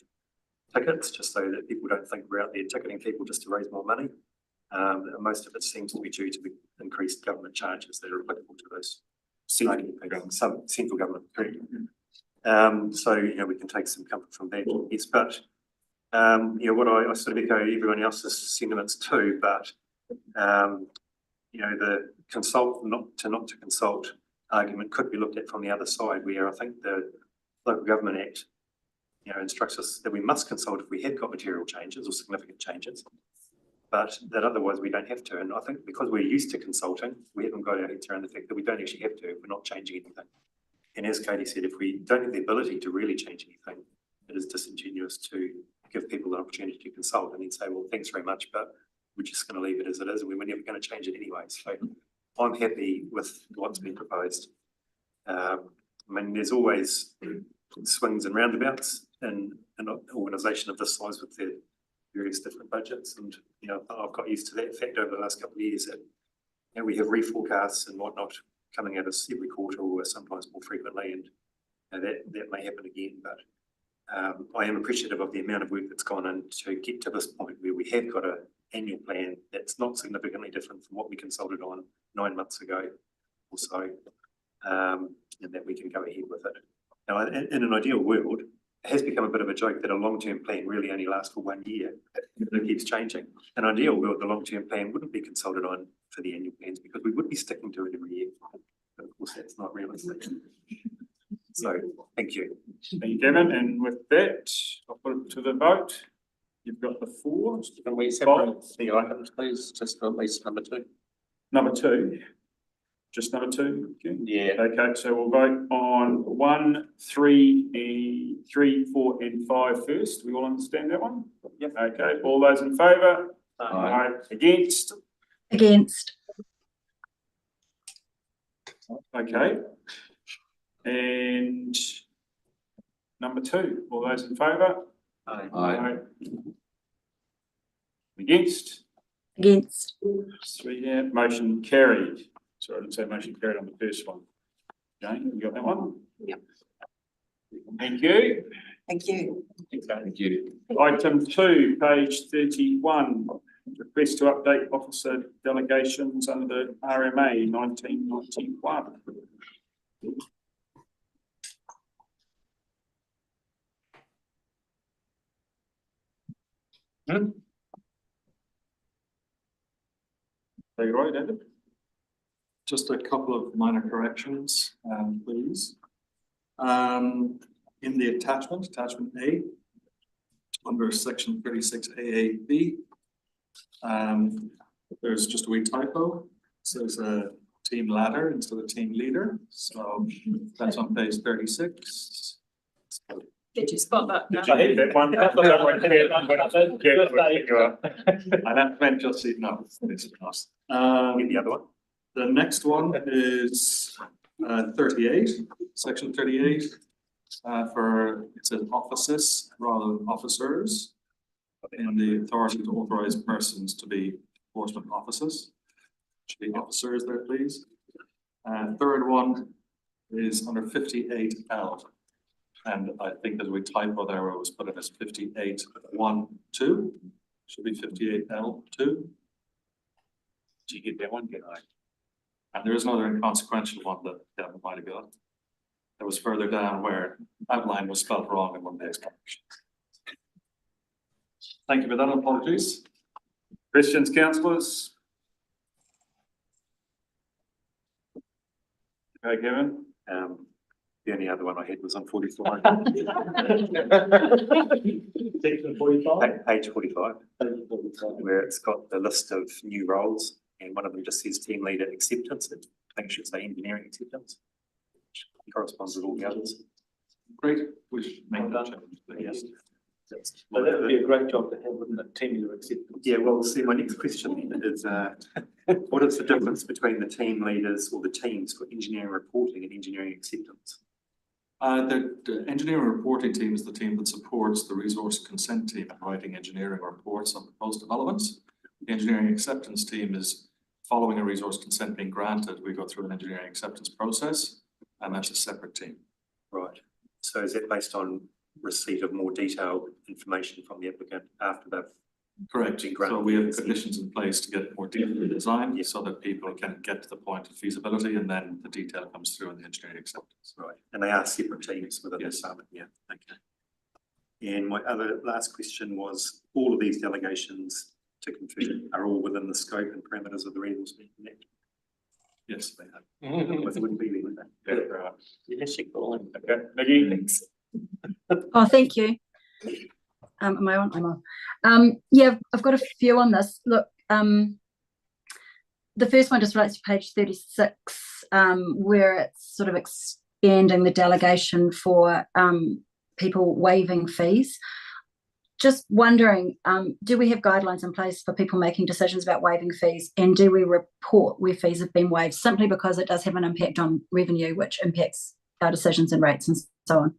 tickets, just so that people don't think we're out there ticketing people just to raise more money. Most of it seems to be due to the increased government charges that are applicable to those some central government. So we can take some comfort from that. Yes, but what I sort of echo everyone else's sentiments too, but the not to consult argument could be looked at from the other side, where I think the Local Government Act instructs us that we must consult if we have got material changes or significant changes, but that otherwise we don't have to. And I think because we're used to consulting, we haven't got our heads around the fact that we don't actually have to if we're not changing anything. And as Katie said, if we don't have the ability to really change anything, it is disingenuous to give people an opportunity to consult and then say, well, thanks very much, but we're just going to leave it as it is and we're never going to change it anyway. So I'm happy with what's been proposed. There's always swings and roundabouts in an organisation of this size with their various different budgets, and I've got used to that fact over the last couple of years that we have reforecasts and whatnot coming at us every quarter or sometimes more frequently, and that may happen again. But I am appreciative of the amount of work that's gone in to get to this point where we have got an annual plan that's not significantly different from what we consulted on 9 months ago or so, and that we can go ahead with it. Now, in an ideal world, it has become a bit of a joke that a long-term plan really only lasts for 1 year. It keeps changing. In an ideal world, the long-term plan wouldn't be consulted on for the annual plans because we would be sticking to it every year. But of course, that's not realistic. So, thank you. Thank you, Gavin. And with that, I'll put it to the vote. You've got the 4. Can we separate the items, please, just for at least number 2? Number 2. Just number 2. Okay. Yeah. Okay, so we'll vote on 1, 3, 4, and 5 first. We all understand that one? Yep. Okay, all those in favour? Aye. Against? Against. Okay. And number 2, all those in favour? Aye. Against? Against. 3, yeah, motion carried. Sorry, I didn't say motion carried on the first one. Jane, you got that one? Yep. Thank you. Thank you. Thank you. Item 2, page 31, request to update officer delegations under RMA 1991. Are you right, Adam? Just a couple of minor corrections, please. In the attachment A, under section 36 AAB, there's just a wee typo. It says a team ladder instead of team leader. So that's on page 36. Did you spot that? I hit that one. I thought that one hit And that meant just, no, it's not. The other one. The next one is 38, section 38. For, it says offices rather than officers. And the authority to authorize persons to be enforcement officers. Should be officers there, please. Third one is under 58L. And I think there's a wee typo there, where it was put in as 58.1.2. Should be 58L2. Did you get that one? Good eye. And there is another inconsequential one that Kevin might have got. That was further down where outline was spelled wrong in one of the explanations. Thank you for that, apologies. Questions, councillors? Okay, Kevin? The only other one I had was on 45. Section 45. Page 45, where it's got the list of new roles, and one of them just says team leader acceptance. I think it should say engineering acceptance, which corresponds with all the others. Great, we should make that change, but yes. But that would be a great job to have, wouldn't it, team leader acceptance? Yeah, well, see, my next question is, what is the difference between the team leaders or the teams for engineering reporting and engineering acceptance? The engineering reporting team is the team that supports the resource consent team in writing engineering reports on proposed developments. The engineering acceptance team is following a resource consent being granted. We go through an engineering acceptance process, and that's a separate team. Right. So is that based on receipt of more detailed information from the applicant after they've Correct. been granted? So we have conditions in place to get more detailed design, so that people can get to the point of feasibility, and then the detail comes through in the engineering acceptance. Right, and they are separate teams within the summit, yeah, okay. And my other last question was, all of these delegations, to confirm, are all within the scope and parameters of the Resource Management Act? Yes, they have. Otherwise it wouldn't be there, would they? Yeah, right. Yes, you call him. Okay, Nikki? Thanks. Oh, thank you. Am I on? I'm on. Yeah, I've got a few on this. Look, the first one just relates to page 36, where it's sort of expanding the delegation for people waiving fees. Just wondering, do we have guidelines in place for people making decisions about waiving fees, and do we report where fees have been waived, simply because it does have an impact on revenue, which impacts our decisions and rates and so on?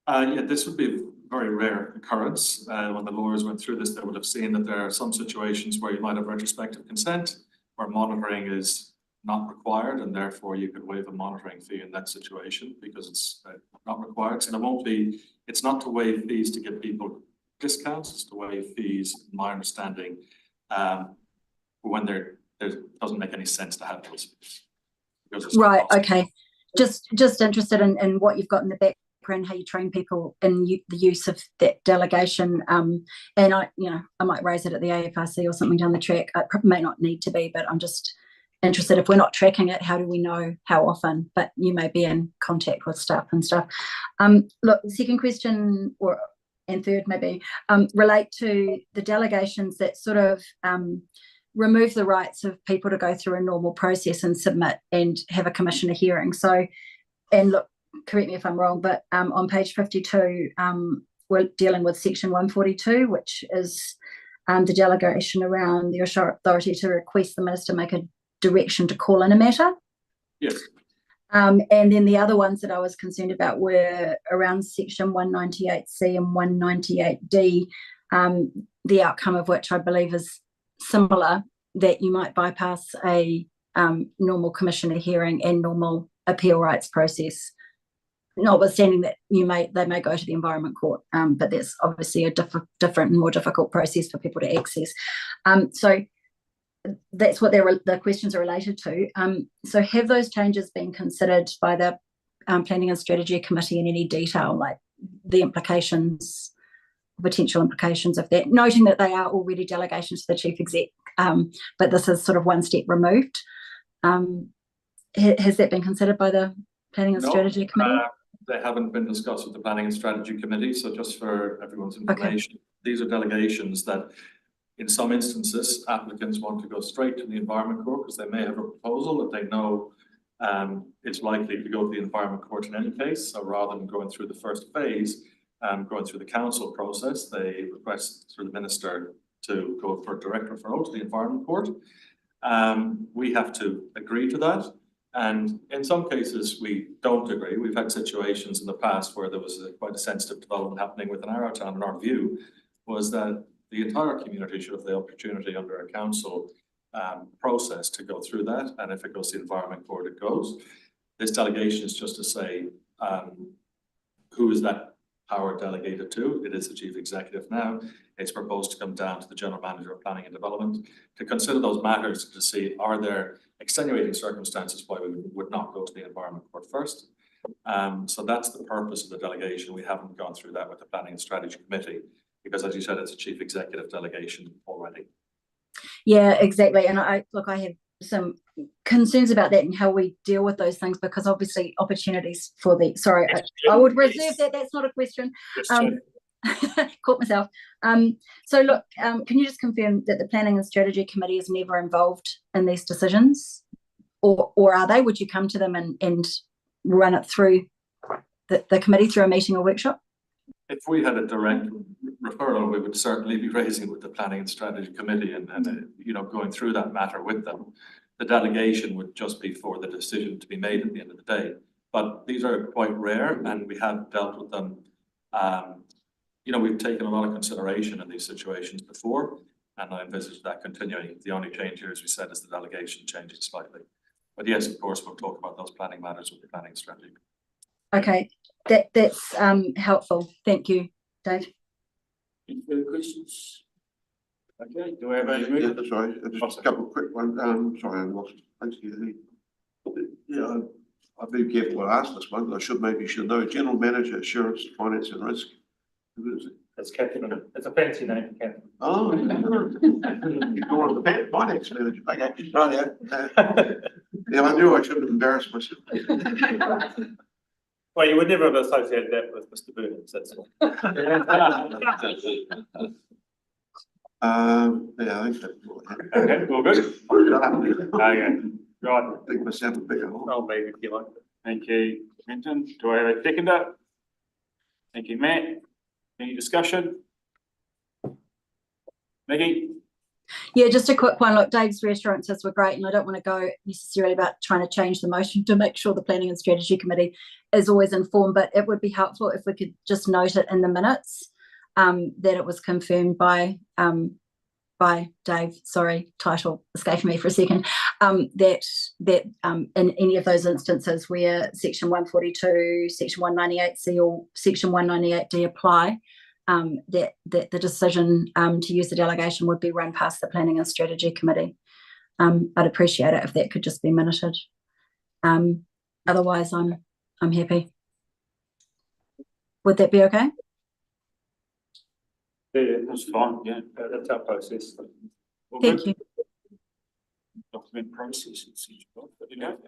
Yeah, this would be a very rare occurrence. When the lawyers went through this, they would have seen that there are some situations where you might have retrospective consent, where monitoring is not required, and therefore you could waive a monitoring fee in that situation because it's not required. So there won't be, it's not to waive fees to give people discounts, it's to waive fees, in my understanding, when there doesn't make any sense to have those fees. Right, okay. Just interested in what you've got in the background, how you train people in the use of that delegation. And I might raise it at the AFRC or something down the track. It may not need to be, but I'm just interested, if we're not tracking it, how do we know how often? But you may be in contact with staff and stuff. Look, second question, and third maybe, relate to the delegations that sort of remove the rights of people to go through a normal process and submit and have a commissioner hearing. So, and look, correct me if I'm wrong, but on page 52, we're dealing with section 142, which is the delegation around the authority to request the minister make a direction to call in a matter. Yes. And then the other ones that I was concerned about were around section 198C and 198D, the outcome of which I believe is similar, that you might bypass a normal commissioner hearing and normal appeal rights process, notwithstanding that they may go to the Environment Court, but that's obviously a different and more difficult process for people to access. So that's what the questions are related to. So have those changes been considered by the Planning and Strategy Committee in any detail, like the implications, potential implications of that, noting that they are already delegations to the Chief Exec, but this is sort of one step removed. Has that been considered by the Planning and Strategy Committee? They haven't been discussed with the Planning and Strategy Committee, so just for everyone's information, these are delegations that in some instances applicants want to go straight to the Environment Court because they may have a proposal that they know is likely to go to the Environment Court in any case. So rather than going through the first phase, going through the council process, they request through the minister to go for a direct referral to the Environment Court. We have to agree to that. And in some cases, we don't agree. We've had situations in the past where there was quite a sensitive development happening within our town, and our view was that the entire community should have the opportunity under a council process to go through that. And if it goes to the Environment Court, it goes. This delegation is just to say, who is that power delegated to? It is the chief executive now. It's proposed to come down to the general manager of planning and development to consider those matters to see, are there extenuating circumstances why we would not go to the Environment Court first. So that's the purpose of the delegation. We haven't gone through that with the Planning and Strategy Committee because, as you said, it's a chief executive delegation already. Yeah, exactly. And I have some concerns about that and how we deal with those things, because obviously opportunities for the, sorry, I would reserve that. That's not a question. Caught myself. So look, can you just confirm that the Planning and Strategy Committee is never involved in these decisions, or are they? Would you come to them and run it through the committee through a meeting or workshop? If we had a direct referral, we would certainly be raising it with the Planning and Strategy Committee and going through that matter with them. The delegation would just be for the decision to be made at the end of the day. But these are quite rare, and we have dealt with them. We've taken a lot of consideration in these situations before, and I envisage that continuing. The only change here, as we said, is the delegation changing slightly. But yes, of course, we'll talk about those planning matters with the Planning Strategy. Okay, that's helpful. Thank you, Dave. Any further questions? Okay, do we have any? Yeah, sorry, just a couple of quick ones. Sorry, I lost. Thanks, yeah, I've been careful when I ask this one, but I should know. General Manager, Assurance, Finance and Risk. Who is it? It's Catherine. It's a fancy name for Catherine. Oh, you're calling the finance manager. Okay, right, yeah, I knew I shouldn't have embarrassed myself. Well, you would never have associated that with Mr. Burnhams, that's all. Yeah, I think that's all. Okay, all good. Okay, right. I think myself a bit. Oh, maybe if you like. Thank you, Quentin. Do I have a seconder? Thank you, Matt. Any discussion? Maggie? Yeah, just a quick one. Look, Dave's reassurances were great, and I don't want to go necessarily about trying to change the motion to make sure the Planning and Strategy Committee is always informed, but it would be helpful if we could just note it in the minutes that it was confirmed by Dave. Sorry, title escaped me for a second. That in any of those instances where Section 142, Section 198C or Section 198D apply, that the decision to use the delegation would be run past the Planning and Strategy Committee. I'd appreciate it if that could just be minuted. Otherwise, I'm happy. Would that be okay? Yeah, that's fine. Yeah, That's our process. Thank you. Document process.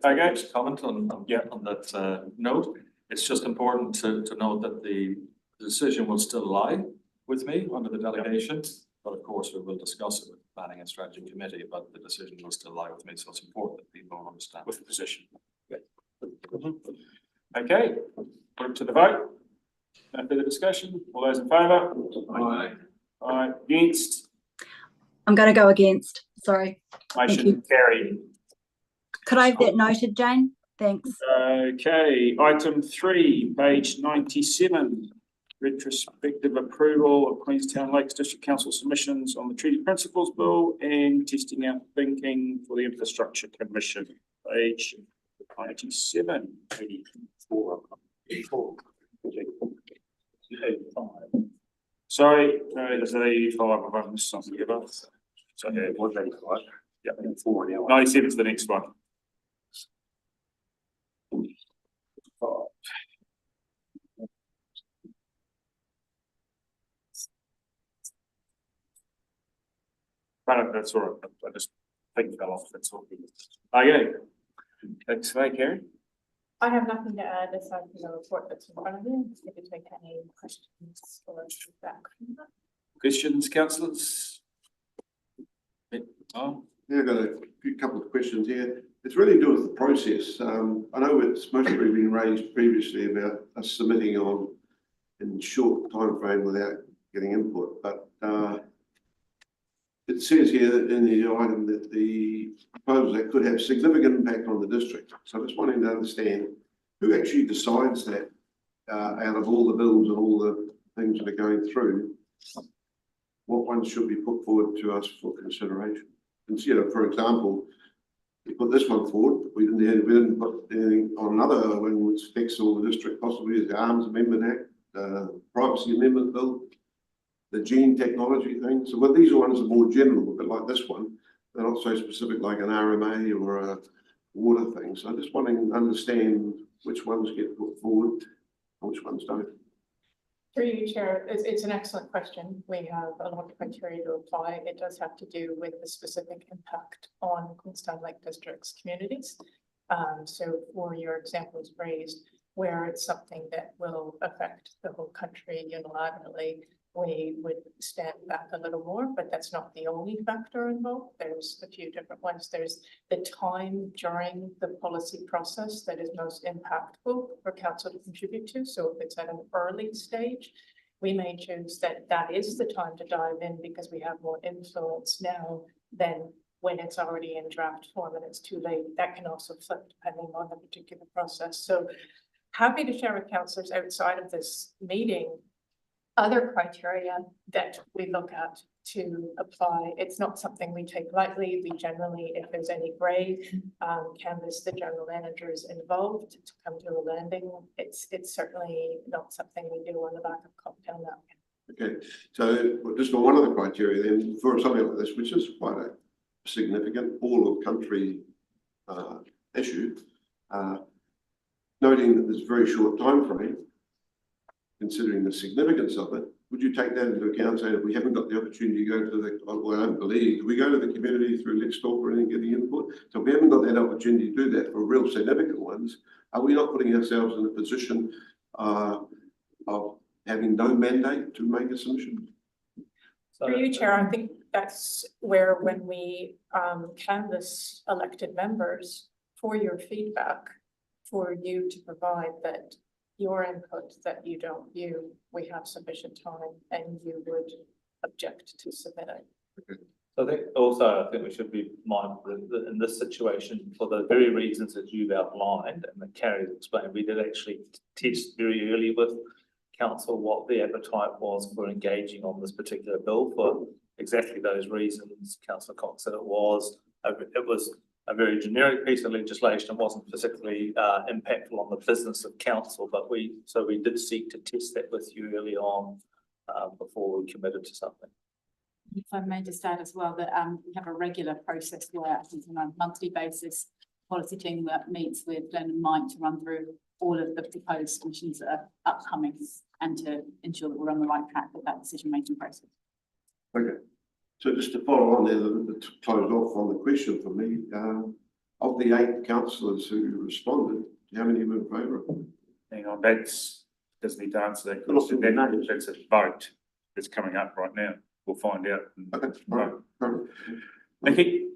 Okay, just comment on that note. It's just important to note that the decision will still lie with me under the delegation, but of course we will discuss it with the Planning and Strategy Committee, but the decision will still lie with me, so it's important that people understand With the position. Yeah. Okay, put it to the vote. No further discussion. All those in favour? Aye. Aye. Against? I'm going to go against. Sorry. Motion carried. Could I have that noted, Jane? Thanks. Okay, item 3, page 97. Retrospective approval of Queenstown Lakes District Council submissions on the Treaty Principles Bill and testing out thinking for the Infrastructure Commission. Page 97, 84. Sorry, no, there's an 85. I've missed something here. So yeah, it was 85. Yeah, 97 is the next one. That's all right. I just think fell off. That's all. Okay. Thanks for that, Karen. I have nothing to add aside from the report that's in front of you. If you take any questions or feedback. Questions, councillors? Oh, Yeah, I've got a couple of questions here. it's really to do with the process. I know it's mostly been raised previously about us submitting on in short time frame without getting input, but it says here in the item that the proposals that could have significant impact on the district. So I'm just wanting to understand who actually decides that out of all the bills and all the things that are going through, what ones should be put forward to us for consideration? And you know, for example, we put this one forward, we didn't put anything on another one which affects all the district, possibly is the Arms Amendment Act, Privacy Amendment Bill, the gene technology thing. So well, these are ones that are more general, but like this one, they're not so specific like an RMA or a water thing. So I just want to understand which ones get put forward and which ones don't. Through you, Chair, it's an excellent question. We have a lot of criteria to apply. It does have to do with the specific impact on Queenstown Lake District's communities. So for your examples raised, where it's something that will affect the whole country unilaterally, we would stand back a little more, but that's not the only factor involved. There's a few different ones. There's the time during the policy process that is most impactful for council to contribute to. So if it's at an early stage, we may choose that that is the time to dive in because we have more influence now than when it's already in draft form and it's too late. That can also flip depending on the particular process. So happy to share with councillors outside of this meeting other criteria that we look at to apply. It's not something we take lightly. We generally, if there's any gray, canvass the general managers involved to come to a landing. It's certainly not something we do on the back of cocktail napkin. Okay, so just on one of the criteria then, for something like this, which is quite a significant all of country issue, noting that there's a very short time frame, considering the significance of it, would you take that into account, saying if we haven't got the opportunity to go to the, well, I don't believe, do we go to the community through Let's Talk or anything, getting input? So if we haven't got that opportunity to do that for real significant ones, are we not putting ourselves in a position of having no mandate to make a submission? Through you, Chair, I think that's where when we canvass elected members for your feedback, for you to provide that your input that you don't view, we have sufficient time and you would object to submitting. So I think we should be mindful that in this situation, for the very reasons that you've outlined and that Carrie's explained, we did actually test very early with council what the appetite was for engaging on this particular bill for exactly those reasons. Councillor Cox said it was a very generic piece of legislation. It wasn't particularly impactful on the business of council, but we did seek to test that with you early on before we committed to something. If I may just add as well that we have a regular process where I think on a monthly basis, policy team that meets with Glenn and Mike to run through all of the proposed submissions that are upcoming and to ensure that we're on the right track with that decision-making process. Okay. So just to follow on there, to close off on the question for me, of the 8 councillors who responded, how many were in favour of it? Hang on, that's, doesn't need to answer that question. That's a vote that's coming up right now. We'll find out. Okay, right. Nikki?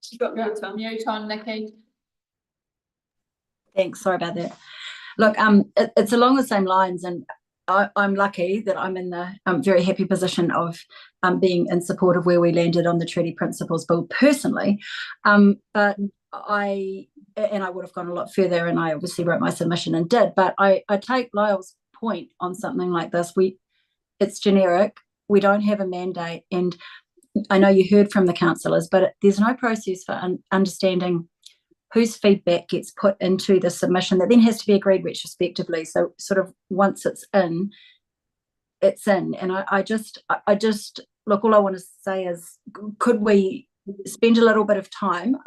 You've got to mute on, Nikki. Thanks, sorry about that. Look, it's along the same lines, and I'm lucky that I'm in the very happy position of being in support of where we landed on the Treaty Principles Bill personally. But I would have gone a lot further, and I obviously wrote my submission and did, but I take Lyle's point on something like this. It's generic, we don't have a mandate, and I know you heard from the councillors, but there's no process for understanding whose feedback gets put into the submission that then has to be agreed retrospectively. So sort of once it's in. And I just look, all I want to say is, could we spend a little bit of time?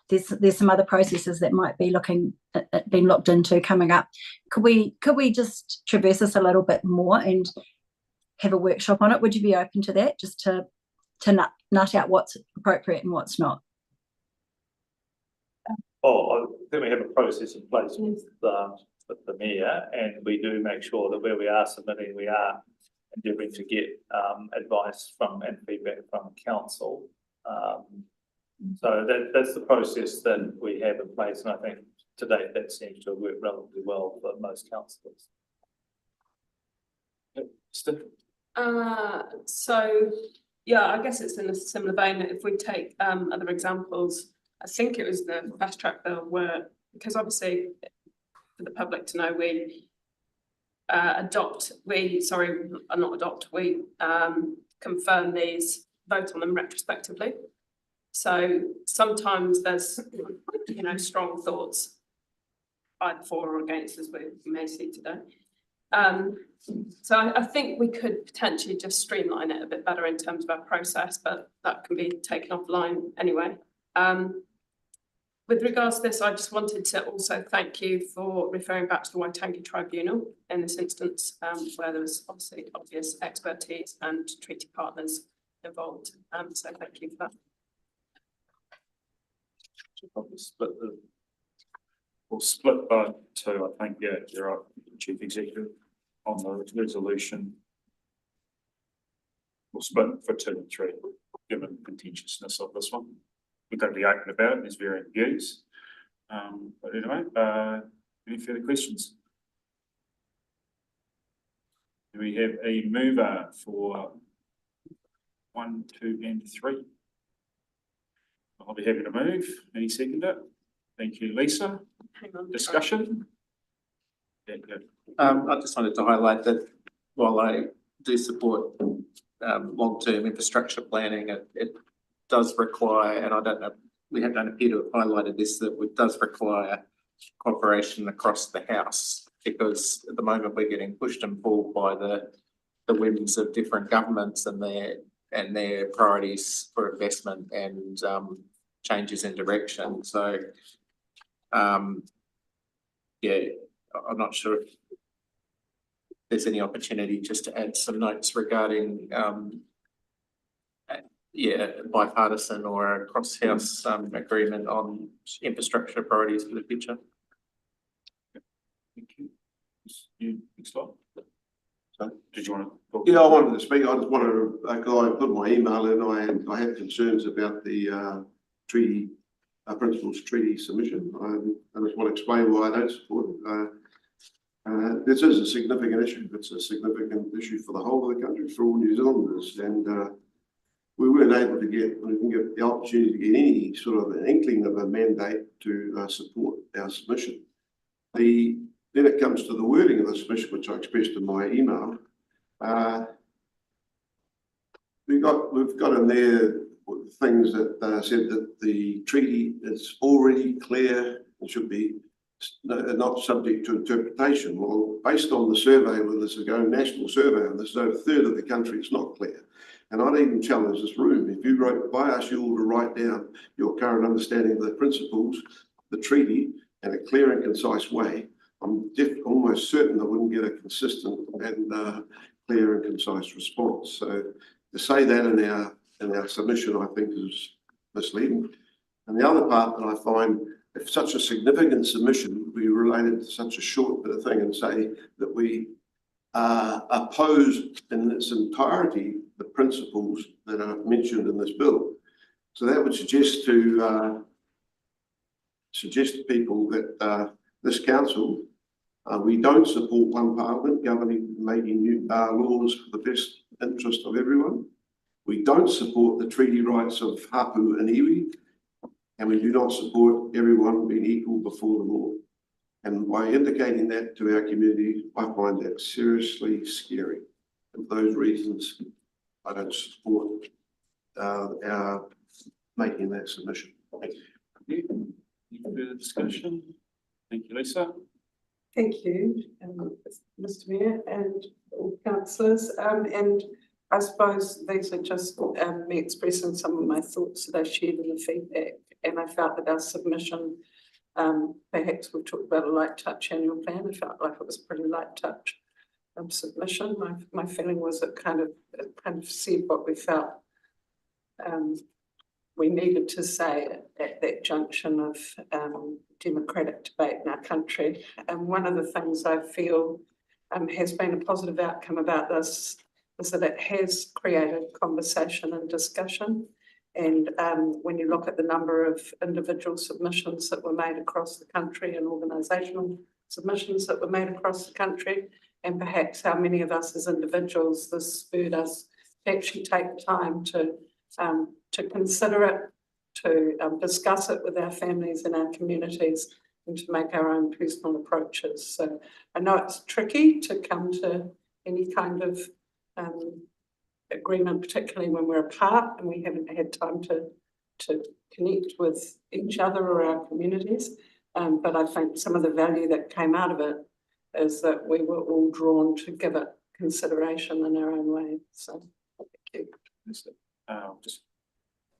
There's some other processes that might be being looked into coming up. Could we just traverse this a little bit more and have a workshop on it? Would you be open to that, just to nut out what's appropriate and what's not? Well, I think we have a process in place with the mayor, and we do make sure that where we are submitting, we are endeavouring to get advice from and feedback from council. So that's the process that we have in place, and I think to date that seems to have worked relatively well for most councillors. So, yeah, I guess it's in a similar vein. If we take other examples, I think it was the fast track bill where, because obviously for the public to know, we confirm these, vote on them retrospectively. So sometimes there's, you know, strong thoughts either for or against, as we may see today. So I think we could potentially just streamline it a bit better in terms of our process, but that can be taken offline anyway. With regards to this, I just wanted to also thank you for referring back to the Waitangi Tribunal in this instance, where there was obviously obvious expertise and treaty partners involved. So thank you for that. We'll split by two, I think, yeah, you're right, Chief Executive, on the resolution. We'll split for 2 and 3, given the contentiousness of this one. We've got to be open about it, there's varying views. But anyway, any further questions? Do we have a mover for 1, 2, and 3? I'll be happy to move. Any seconder? Thank you, Lisa. Hang on. Discussion? Yeah, good. I just wanted to highlight that while I do support long-term infrastructure planning, it does require, and I don't know, we don't appear to have highlighted this, that it does require cooperation across the House, because at the moment we're getting pushed and pulled by the whims of different governments and their priorities for investment and changes in direction. So yeah, I'm not sure if there's any opportunity just to add some notes regarding bipartisan or cross-house agreement on infrastructure priorities for the future. Thank you. You, next slide. So, did you want to talk? Yeah, I wanted to speak. I just wanted to, because I put my email in, I had concerns about the treaty, principles treaty submission. I just want to explain why I don't support it. This is a significant issue. It's a significant issue for the whole of the country, for all New Zealanders, and we weren't able to get the opportunity to get any sort of an inkling of a mandate to support our submission. Then it comes to the wording of the submission, which I expressed in my email. We've got in there things that said that the treaty is already clear and should be not subject to interpretation. Well, based on the survey, where there's a national survey, and there's over a third of the country it's not clear. And I'd even challenge this room, if I asked you all to write down your current understanding of the principles, the treaty, in a clear and concise way, I'm almost certain I wouldn't get a consistent and clear and concise response. So to say that in our submission, I think is misleading. And the other part that I find, if such a significant submission be related to such a short bit of thing, and say that we oppose in its entirety the principles that are mentioned in this bill. So that would suggest to people that this council, we don't support one parliament governing, making new laws for the best interest of everyone. We don't support the treaty rights of hapu and iwi, and we do not support everyone being equal before the law. And by indicating that to our community, I find that seriously scary. And for those reasons, I don't support our making that submission. Thank you. Any further discussion? Thank you, Lisa. Thank you, Mr. Mayor and all councillors. And I suppose these are just me expressing some of my thoughts that I shared in the feedback. And I felt that our submission, perhaps we've talked about a light touch annual plan. I felt like it was a pretty light touch submission. My feeling was it kind of said what we felt we needed to say at that junction of democratic debate in our country. And one of the things I feel has been a positive outcome about this is that it has created conversation and discussion. And when you look at the number of individual submissions that were made across the country and organisational submissions that were made across the country, and perhaps how many of us as individuals, this spurred us to actually take time to consider it, to discuss it with our families and our communities, and to make our own personal approaches. So I know it's tricky to come to any kind of agreement, particularly when we're apart and we haven't had time to connect with each other or our communities. But I think some of the value that came out of it is that we were all drawn to give it consideration in our own way. So thank you. Just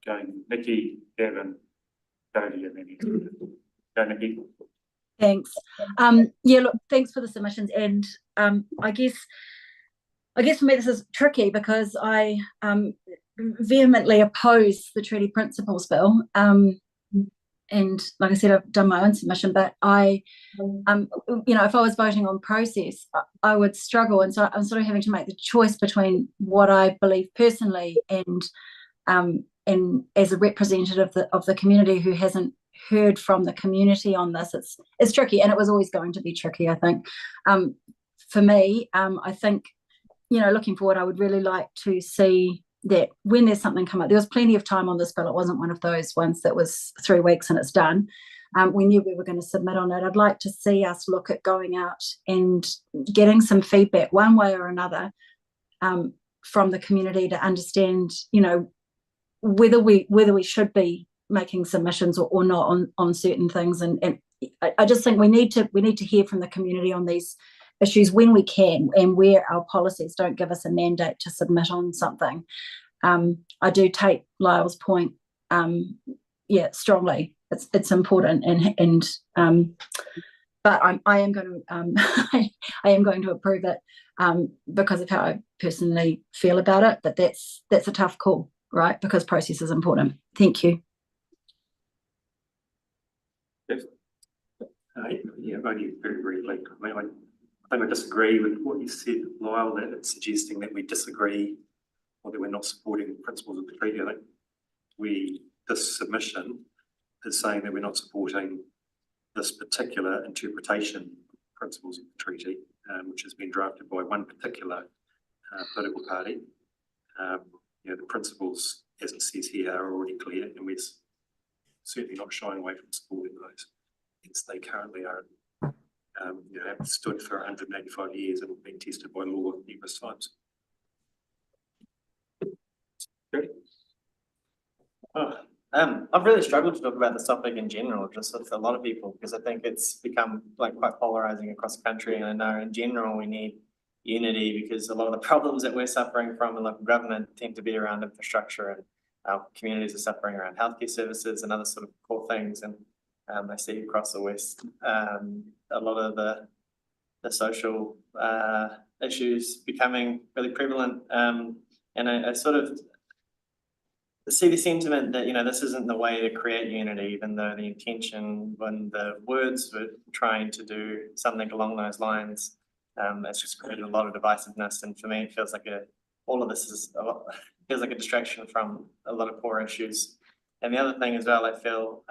going, Nikki, Devin, Jodie, and then go, Nikki. Thanks. Yeah, look, thanks for the submissions. And I guess for me this is tricky because I vehemently oppose the treaty principles bill. And like I said, I've done my own submission, but I, if I was voting on process, I would struggle. And so I'm sort of having to make the choice between what I believe personally and as a representative of the community who hasn't heard from the community on this. It's tricky, and it was always going to be tricky, I think. For me, I think, looking forward, I would really like to see that when there's something come up, there was plenty of time on this bill. It wasn't one of those ones that was 3 weeks and it's done. We knew we were going to submit on it. I'd like to see us look at going out and getting some feedback one way or another from the community to understand, whether we should be making submissions or not on certain things. And I just think we need to hear from the community on these issues when we can, and where our policies don't give us a mandate to submit on something. I do take Lyle's point, strongly. It's important, but I am going to I am going to approve it because of how I personally feel about it. But that's a tough call, right? Because process is important. Thank you. Yeah, only very briefly. I think I disagree with what you said, Lyle, that it's suggesting that we disagree or that we're not supporting the principles of the treaty. I think this submission is saying that we're not supporting this particular interpretation of principles of the treaty, which has been drafted by one particular political party. The principles, as it says here, are already clear, and we're certainly not shying away from supporting those. As they currently are, have stood for 185 years and have been tested by law numerous times. I've really struggled to talk about this topic in general, just with a lot of people, because I think it's become quite polarizing across the country. And I know in general we need unity, because a lot of the problems that we're suffering from in local government tend to be around infrastructure, and our communities are suffering around healthcare services and other sort of core things. And I see across the West a lot of the social issues becoming really prevalent, and I sort of see the sentiment that this isn't the way to create unity, even though the intention when the words were trying to do something along those lines, it's just created a lot of divisiveness. And for me, it feels like all of this feels like a distraction from a lot of core issues. And the other thing as well, I feel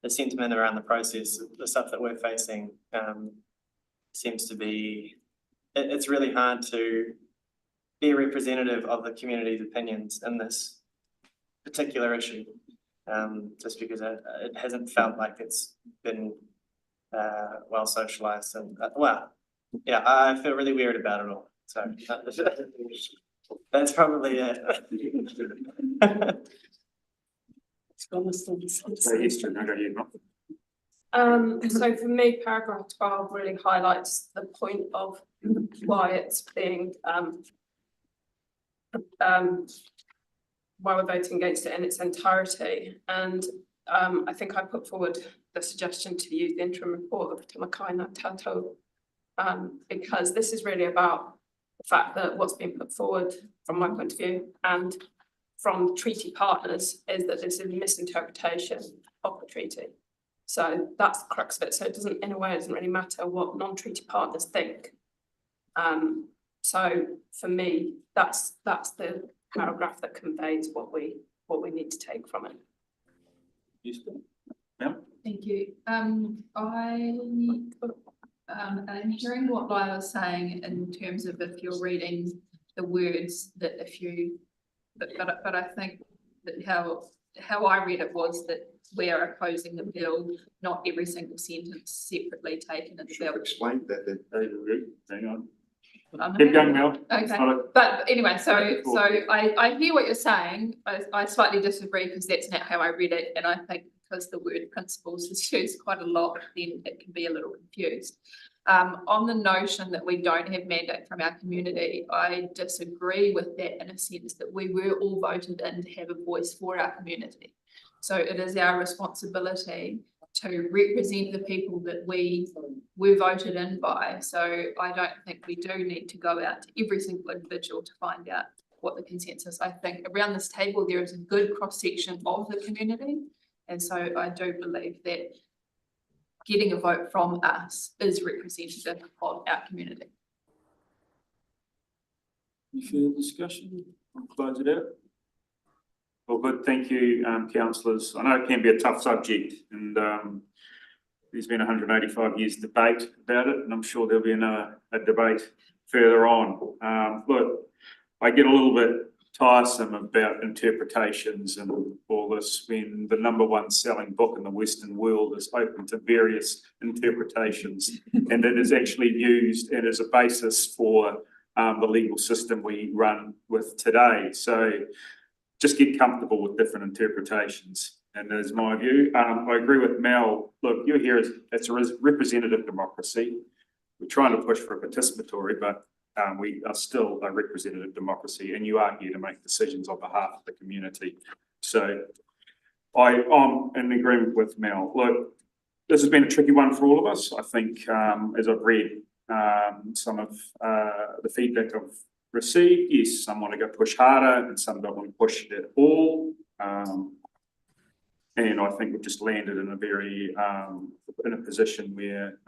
the sentiment around the process, the stuff that we're facing, seems to be, it's really hard to be representative of the community's opinions in this particular issue, just because it hasn't felt like it's been well socialized. And I feel really weird about it all. So that's probably it. So for me, paragraph 12 really highlights the point of why it's being why we're voting against it in its entirety. And I think I put forward the suggestion to use the interim report of Tamakaina Tato, because this is really about the fact that what's being put forward from my point of view and from treaty partners is that this is a misinterpretation of the treaty. So that's the crux of it. So it doesn't, in a way, it doesn't really matter what non-treaty partners think. So for me, that's the paragraph that conveys what what we need to take from it. Thank you. I'm hearing what Lyle was saying in terms of if you're reading the words that if you, but I think that how I read it was that we are opposing the bill, not every single sentence separately taken in the bill. Explain that then. Hang on. I'm Keep going, Mel. Okay, but anyway, so I hear what you're saying. I slightly disagree because that's not how I read it, and I think because the word principles is used quite a lot, then it can be a little confused. On the notion that we don't have mandate from our community, I disagree with that in a sense that we were all voted in to have a voice for our community. So it is our responsibility to represent the people that we were voted in by. So I don't think we do need to go out to every single individual to find out what the consensus. I think around this table, there is a good cross-section of the community. And so I do believe that getting a vote from us is representative of our community. Any further discussion? I'll close it out. Well, good, thank you, councillors. I know it can be a tough subject and there's been 185 years debate about it, and I'm sure there'll be a debate further on. Look, I get a little bit tiresome about interpretations and all this when the #1 selling book in the Western world is open to various interpretations and it is actually used and as a basis for the legal system we run with today. So just get comfortable with different interpretations. And there's my view. I agree with Mel. Look, you're here it's a representative democracy. We're trying to push for a participatory, but we are still a representative democracy, and you are here to make decisions on behalf of the community. So I'm in agreement with Mel. Look, this has been a tricky one for all of us. I think as I've read some of the feedback I've received, yes, some want to go push harder and some don't want to push it at all. And I think we've just landed in a very in a position where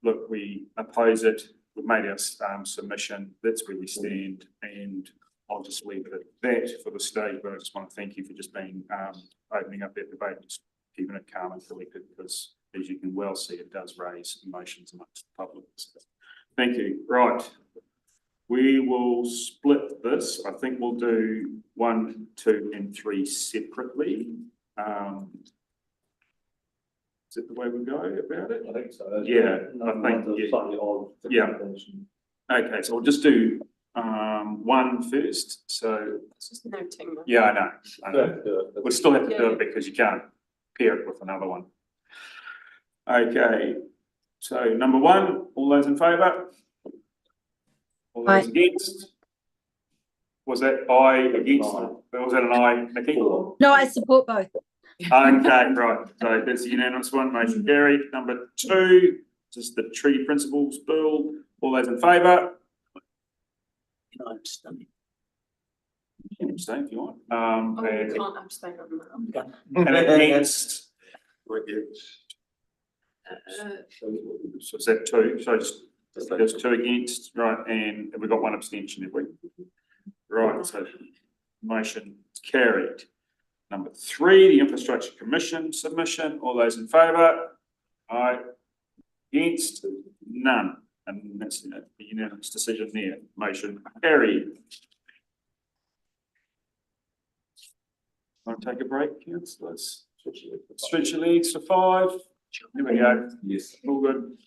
look, we oppose it. We've made our submission. That's where we stand, and I'll just leave it at that for the stage. But I just want to thank you for just being opening up that debate, just keeping it calm and collected, because as you can well see, it does raise emotions amongst the public. So, thank you. Right. We will split this. I think we'll do 1, 2, and 3 separately. Is it the way we go about it? I think so. Yeah, I think, Slightly odd. Yeah. Okay, so we'll just do 1 first. So It's just noting. yeah, I know. We'll still have to do it because you can't pair it with another one. Okay, so #1, all those in favour? All those against? Was that aye against? Was that an aye, Nikki? No, I support both. Okay, right. So that's the unanimous one. Motion carried. #2, just the tree principles bill. All those in favour? Can I abstain? You can abstain if you want. Oh, you can't abstain on that. And against? So is that 2? So just there's 2 against, right? And we've got 1 abstention, have we? Right. So motion carried. #3, the Infrastructure Commission submission. All those in favour? Aye. Against? None. And that's the unanimous decision there. Motion carried. Want to take a break, councillors? Stretch your legs for 5. There we go. Yes. All good.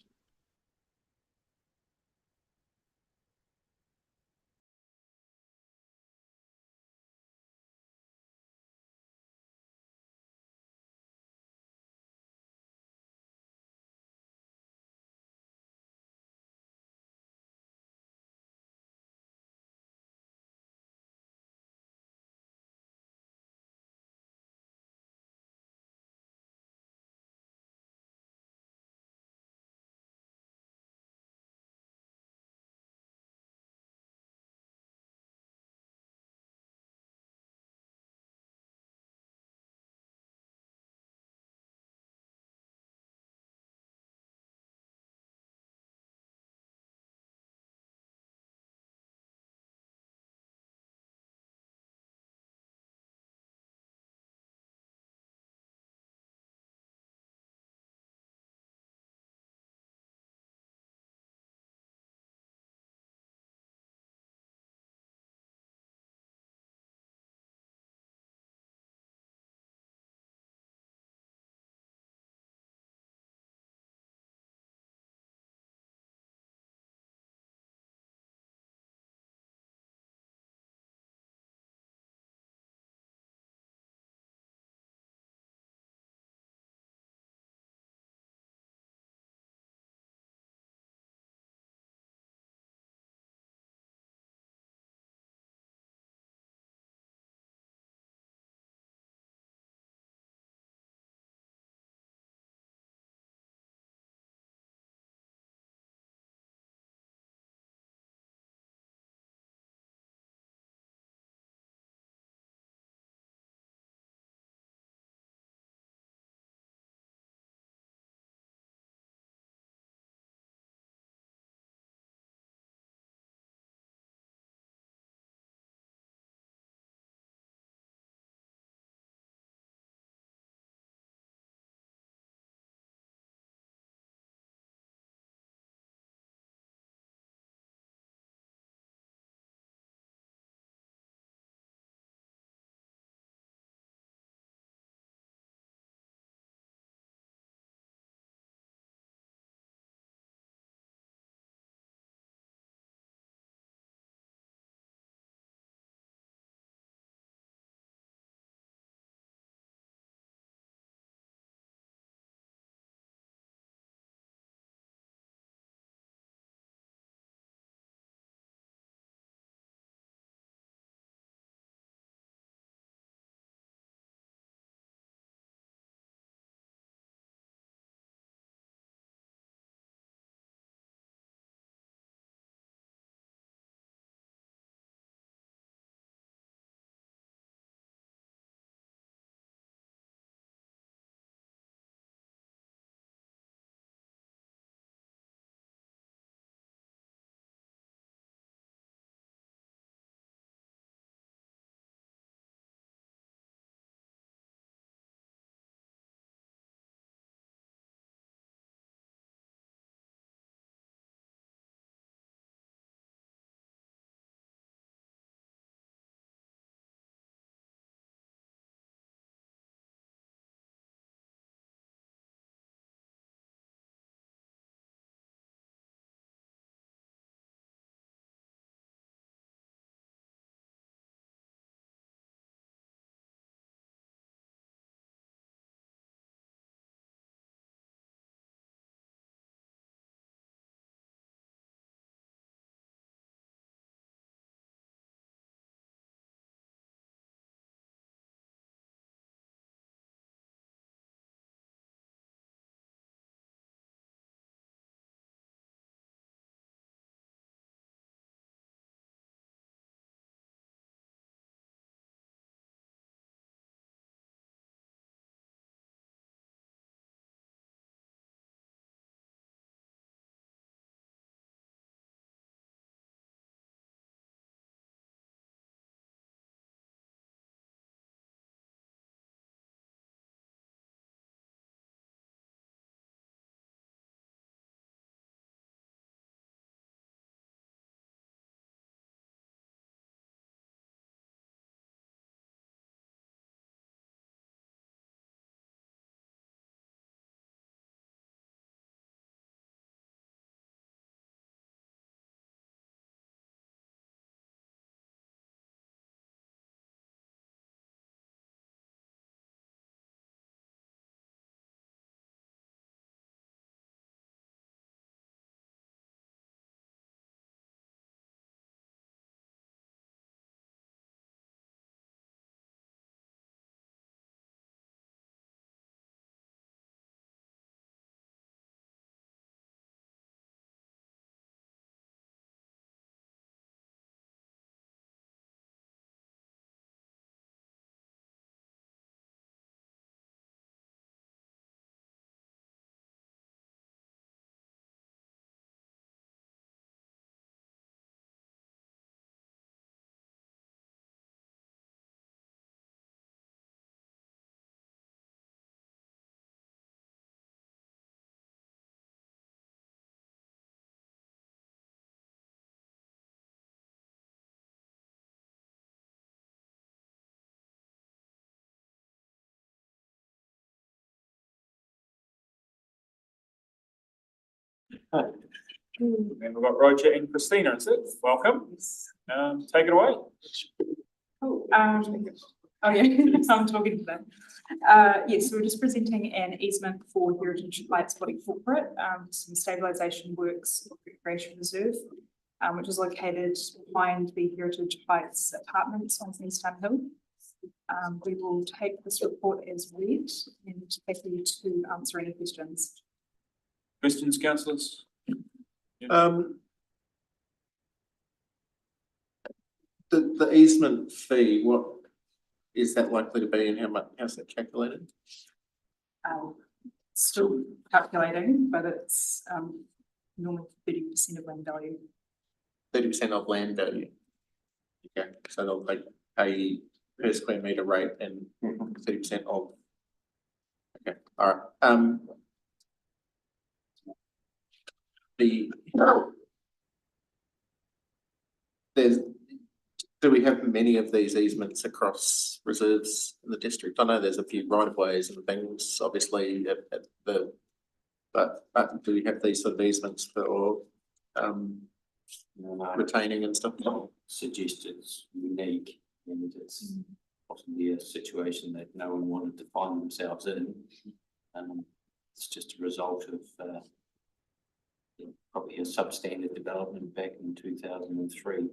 And we've got Roger and Christina, is it? Welcome. Take it away. Oh, yeah, I'm talking to them. Yes, so we're just presenting an easement for Heritage Heights Body Corporate, some stabilisation works of Recreation Reserve, which is located behind the Heritage Heights apartments on Queenstown Hill. We will take this report as read and happy to answer any questions. Questions, councillors? The easement fee, what is that likely to be and how's that calculated? Still calculating, but it's normally 30% of land value. 30% of land value. Okay, so they'll pay per square metre rate and 30% of. Okay, all right. Do we have many of these easements across reserves in the district? I know there's a few right of ways and things, obviously, but do we have these sort of easements for retaining and stuff? Suggest it's unique and it's possibly a situation that no one wanted to find themselves in. It's just a result of probably a substandard development back in 2003.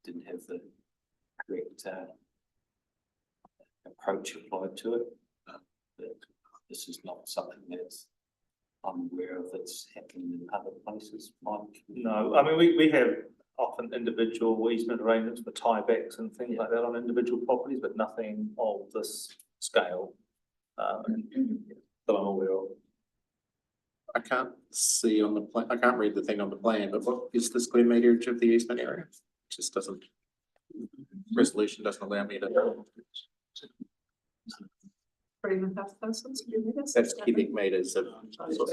Didn't have the correct approach applied to it. But this is not something that's I'm aware of that's happening in other places, Mike. No, I mean, we have often individual easement arrangements for tiebacks and things like that on individual properties, but nothing of this scale that I'm aware of. I can't see on the plan, I can't read the thing on the plan, but what is the square meterage of the easement area? Just doesn't, resolution doesn't allow me to. That's cubic meters of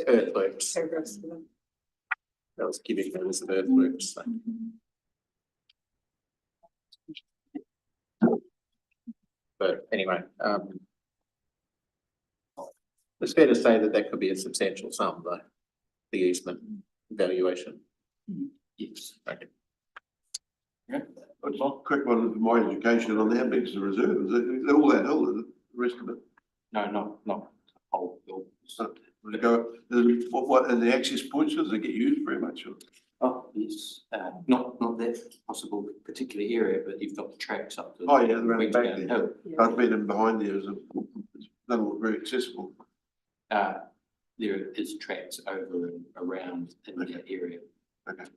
earthworks. That was cubic meters of earthworks. So. But anyway, it's fair to say that that could be a substantial sum, though, the easement valuation. Yes. Okay. Yeah. Quick one for my education on how big is the reserve? Is it all that hill, is it, the rest of it? No, not whole hill. So, will it go, what are the access points, does it get used very much? Or? Oh, yes, not that possible particular area, but you've got the tracks up to. Oh, yeah, around the back Queenstown there. Hill. I've been in behind there, it doesn't look very accessible. There is tracks over and around in that area. Okay.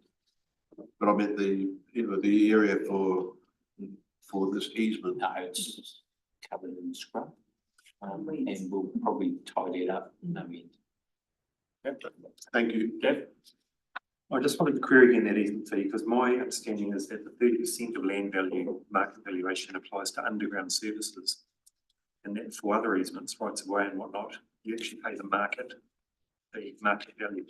But I meant the area for this easement. No, it's covered in scrub. And we'll probably tidy it up in no end. Thank you. Jeff? I just wanted to query again that easement fee, because my understanding is that the 30% of land value market valuation applies to underground services. And that for other easements, rights of way and whatnot, you actually pay the market value.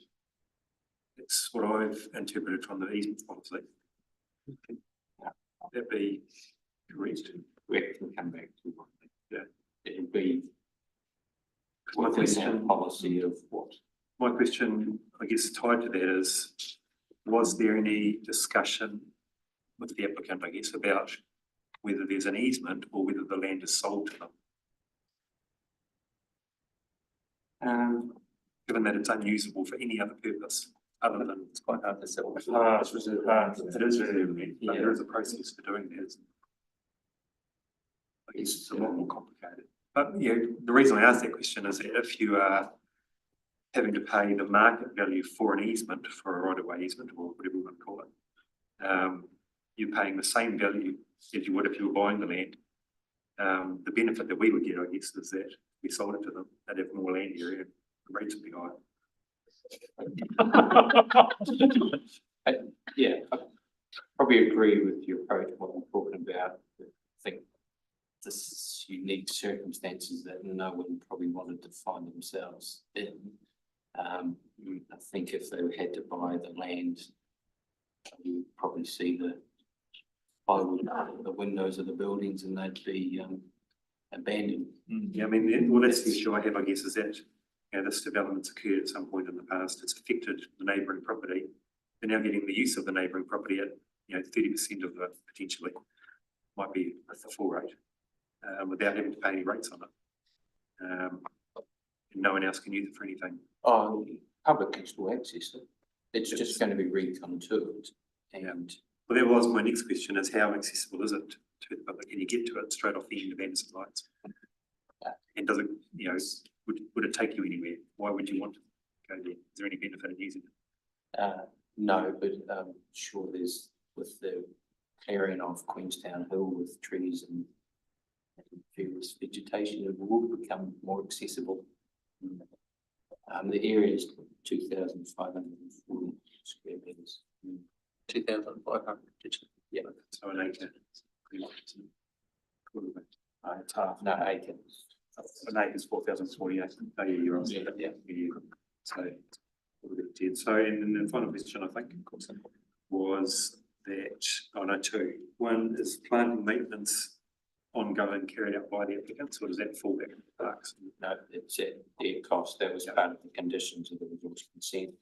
It's what I've interpreted from the easement policy. That be correct? Correct, we'll come back to one thing. Yeah. It'll be My within question, our policy of what? my question, I guess tied to that is, was there any discussion with the applicant, I guess, about whether there's an easement or whether the land is sold to them? Given that it's unusable for any other purpose, other than it's quite hard to sell. It is reserve, but there is a process for doing that. I guess it's a lot more complicated. But yeah, the reason I asked that question is that if you are having to pay the market value for an easement, for a right of way easement, or whatever you want to call it, you're paying the same value as you would if you were buying the land. The benefit that we would get, I guess, is that we sold it to them, they'd have more land area, the rates would be higher. Yeah, I probably agree with your approach, what we're talking about. I think this is unique circumstances that no one probably wanted to find themselves in. I think if they had to buy the land, you would probably see the windows of the buildings and they'd be abandoned. Yeah, I mean, well, that's the issue I have, I guess, is that this development's occurred at some point in the past, it's affected the neighbouring property. They're now getting the use of the neighbouring property at, 30% of the potentially, might be at the full rate, without having to pay any rates on it. And no one else can use it for anything. Oh, public can still access it. It's just going to be recontoured and. Well, that was my next question, is how accessible is it to the public? Can you get to it straight off the end of Anderson Lights? And does it, would it take you anywhere? Why would you want to go there? Is there any benefit in using it? No, but sure there's, with the clearing of Queenstown Hill with trees and various vegetation, it will become more accessible. The area is 2,540 square meters. 2,500, yeah. So an acre. It's half, no, acre. An acre is 4,048. Oh, yeah, you're right. Yeah. So, so, and then the final question, I think, was that, two. One is planting maintenance ongoing carried out by the applicants, or does that fall back to the parks? No, it's at their cost. That was part of the conditions of the resource consent.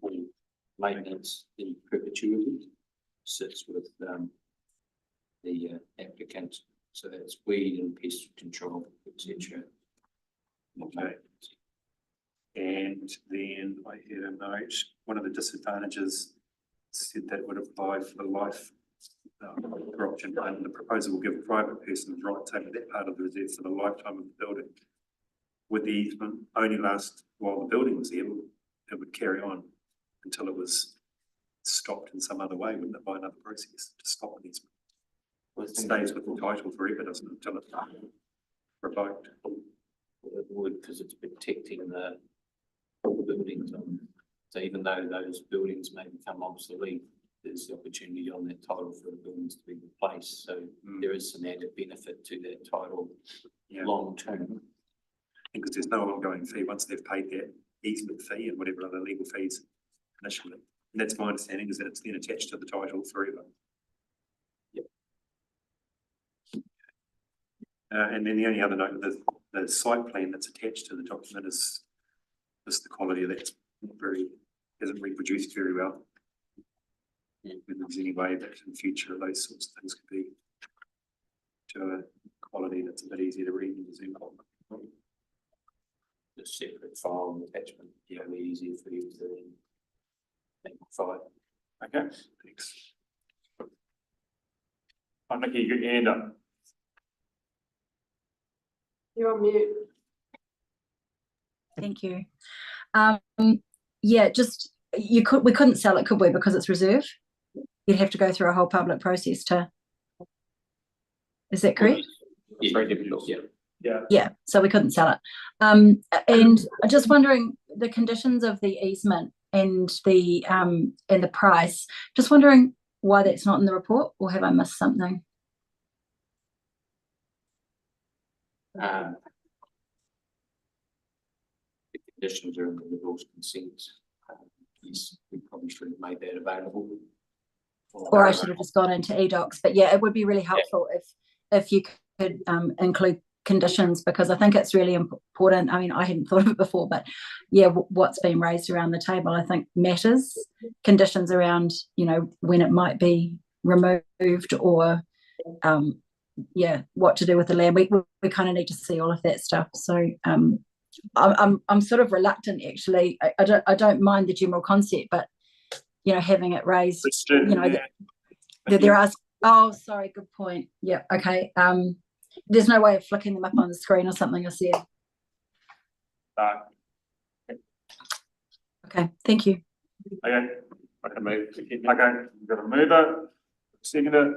All maintenance in perpetuity sits with the applicant. So that's weed and pest control, etc. Okay. And then I had a note, one of the disadvantages said that it would apply for the life option, and the proposal will give a private person the right to take that part of the reserve for the lifetime of the building. Would the easement only last while the building was there? It would carry on until it was stopped in some other way, wouldn't it, by another process to stop the easement? Well, it stays with the title forever, doesn't it, until it's revoked? It would, because it's protecting the buildings. So even though those buildings may become obsolete, there's the opportunity on that title for the buildings to be replaced. So there is some added benefit to that title long term. Because there's no ongoing fee once they've paid that easement fee and whatever other legal fees initially. And that's my understanding, is that it's then attached to the title forever. Yep. And then the only other note, the site plan that's attached to the document is the quality of that hasn't reproduced very well. If there's any way that in future those sorts of things could be to a quality that's a bit easier to read in the Zoom call. The separate file attachment, be easier for you to magnify. Okay, thanks. Nikki, you got your hand up. You're on mute. Thank you. Yeah, just we couldn't sell it, could we? Because it's reserve. You'd have to go through a whole public process to. Is that correct? It's very difficult. Yeah, so we couldn't sell it. And I'm just wondering the conditions of the easement and the price. Just wondering why that's not in the report, or have I missed something? The conditions are in the resource consent. Yes, we probably should have made that available. Or I should have just gone into eDocs, but yeah, it would be really helpful if you could include conditions, because I think it's really important. I mean, I hadn't thought of it before, but yeah, what's been raised around the table, I think matters. Conditions around, when it might be removed, or what to do with the land. We kind of need to see all of that stuff. So I'm sort of reluctant, actually. I don't mind the general concept, but having it raised, there are. Oh, sorry, good point. Yeah, okay. There's no way of flicking them up on the screen or something, I said. Okay, thank you. Okay, I can move. Okay, I'm gonna move it. Second it.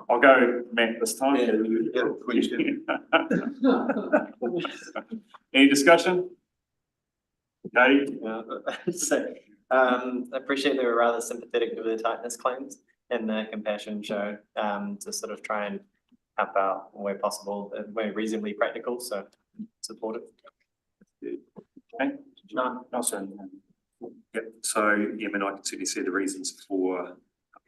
I'll go Matt this time. Any discussion? Katie? I appreciate they were rather sympathetic to the tightness claims and the compassion shown to sort of try and help out where possible, where reasonably practical, so support it. Okay. No, sorry. Yep, so I mean, I can certainly see the reasons for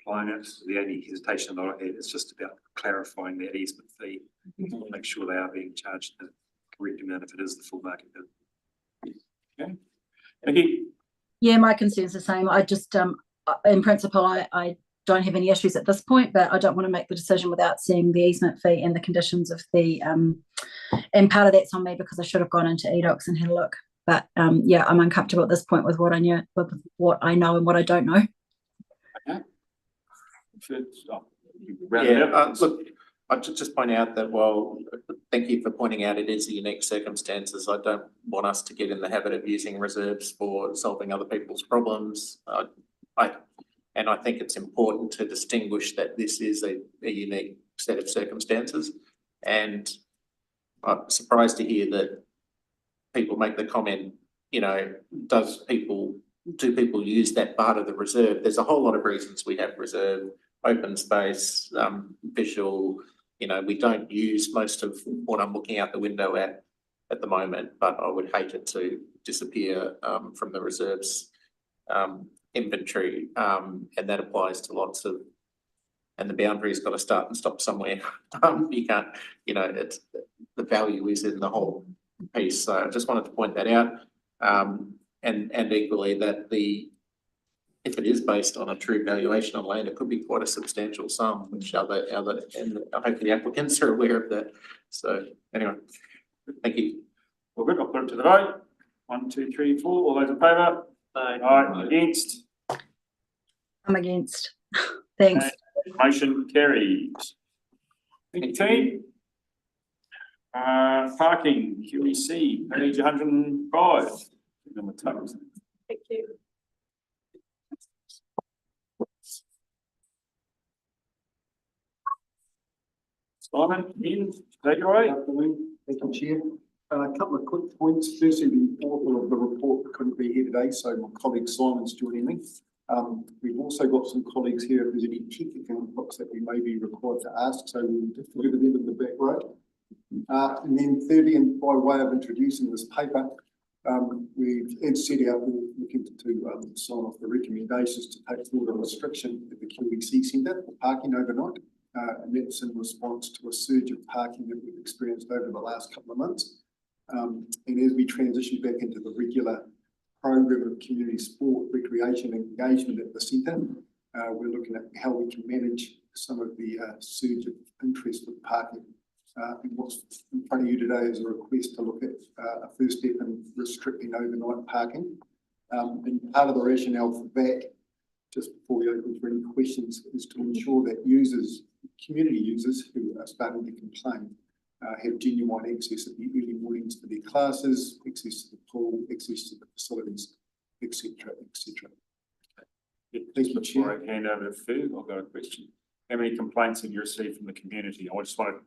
applying it. The only hesitation that I had is just about clarifying that easement fee. Make sure they are being charged the correct amount if it is the full market Nikki? Yeah, my concern's the same. I just, in principle, I don't have any issues at this point, but I don't want to make the decision without seeing the easement fee and the conditions of the, and part of that's on me because I should have gone into eDocs and had a look. But yeah, I'm uncomfortable at this point with what I knew, with what I know and what I don't know. Okay. Look, I'd just point out that, well, thank you for pointing out it is the unique circumstances. I don't want us to get in the habit of using reserves for solving other people's problems. And I think it's important to distinguish that this is a unique set of circumstances. And I'm surprised to hear that people make the comment, you know, do people use that part of the reserve? There's a whole lot of reasons we have reserve, open space, visual, you know, we don't use most of what I'm looking out the window at the moment, but I would hate it to disappear from the reserves inventory. And that applies to lots of, and the boundary's got to start and stop somewhere. You can't, you know, it's, the value is in the whole piece. So I just wanted to point that out. And equally that if it is based on a true valuation on land, it could be quite a substantial sum, which other, and I hope the applicants are aware of that. So anyway, thank you. Well, good, I'll put it to the vote. 1, 2, 3, 4, all those in favour? Aye. Against? I'm against. Thanks. Motion carries. Thank you, team. Parking, QEC, page 105. Thank you. Simon, Ian, take it away. Thank you, Chair. A couple of quick points. Firstly, the author of the report couldn't be here today, so my colleague Simon's joining me. We've also got some colleagues here if there's any technical inputs that we may be required to ask, so we'll defer to them in the back row. And then thirdly, and by way of introducing this paper, we've set out, we're looking to sign off the recommendations to take forward a restriction at the QEC Centre for parking overnight. And that's in response to a surge of parking that we've experienced over the last couple of months. And as we transition back into the regular program of community sport, recreation and engagement at the centre, we're looking at how we can manage some of the surge of interest with parking. And what's in front of you today is a request to look at a first step in restricting overnight parking. And part of the rationale for that, just before we open for any questions, is to ensure that users, community users who are starting to complain, have genuine access at the early mornings to their classes, access to the pool, access to the facilities, etc., etc. Before I hand over to Fu, I've got a question. How many complaints have you received from the community? I just want to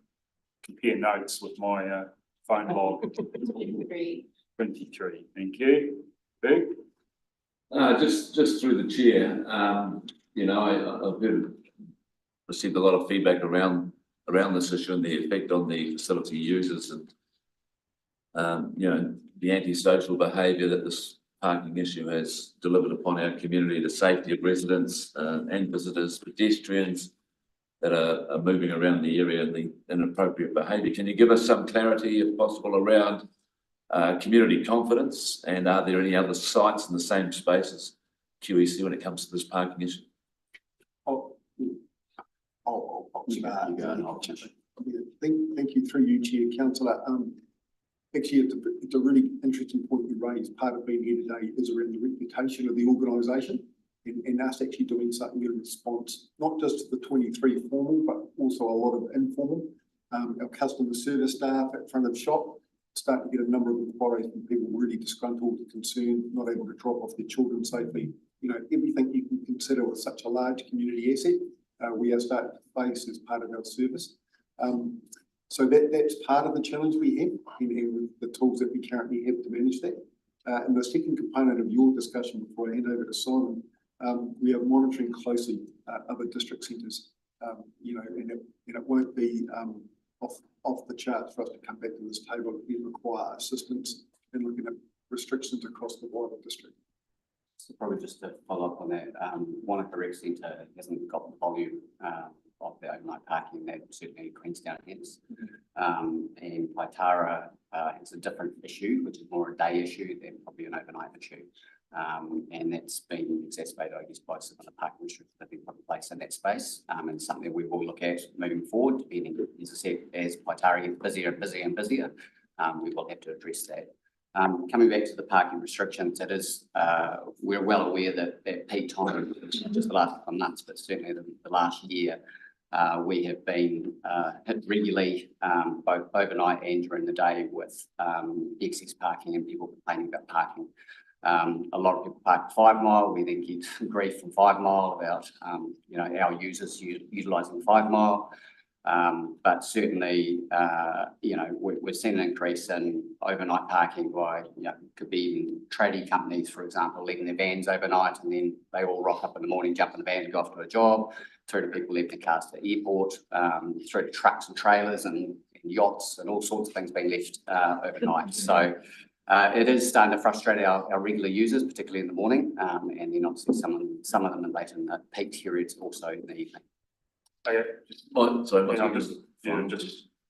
compare notes with my phone log. 23. 23, thank you. Fu? Just through the chair, you know, I've received a lot of feedback around this issue and the effect on the facility users and, you know, the antisocial behaviour that this parking issue has delivered upon our community, the safety of residents and visitors, pedestrians that are moving around the area and the inappropriate behaviour. Can you give us some clarity, if possible, around community confidence, and are there any other sites in the same space as QEC when it comes to this parking issue? Thank you through you, Chair, Councillor. Actually, it's a really interesting point you raised. Part of being here today is around the reputation of the organisation and us actually doing something in response, not just to the 23 formal, but also a lot of informal. Our customer service staff at front of shop starting to get a number of inquiries from people really disgruntled, concerned, not able to drop off their children safely. You know, everything you can consider with such a large community asset, we are starting to face as part of our service. So that's part of the challenge we have in the tools that we currently have to manage that. And the second component of your discussion before I hand over to Simon, we are monitoring closely other district centres, you know, and it won't be off the charts for us to come back to this table if we require assistance in looking at restrictions across the wider district. So probably just to follow up on that, Wanaka Rec Centre hasn't got the volume of the overnight parking that certainly Queenstown has. And Paitara, it's a different issue, which is more a day issue than probably an overnight issue. And that's been exacerbated, I guess, by some of the parking restrictions that have been put in place in that space. And something we will look at moving forward, depending, as I said, as Paitara gets busier and busier and busier, we will have to address that. Coming back to the parking restrictions, it is, we're well aware that peak time, just the last couple of months, but certainly the last year, we have been hit regularly, both overnight and during the day with excess parking and people complaining about parking. A lot of people park 5 Mile. We then get grief from 5 Mile about, you know, our users utilising 5 Mile. But certainly, you know, we've seen an increase in overnight parking by, you know, could be even tradie companies, for example, leaving their vans overnight, and then they all rock up in the morning, jump in the van and go off to a job, through to people leaving their cars to the airport, through to trucks and trailers and yachts and all sorts of things being left overnight. So it is starting to frustrate our regular users, particularly in the morning, and then obviously some of them late in the peak periods, also in the evening. Okay.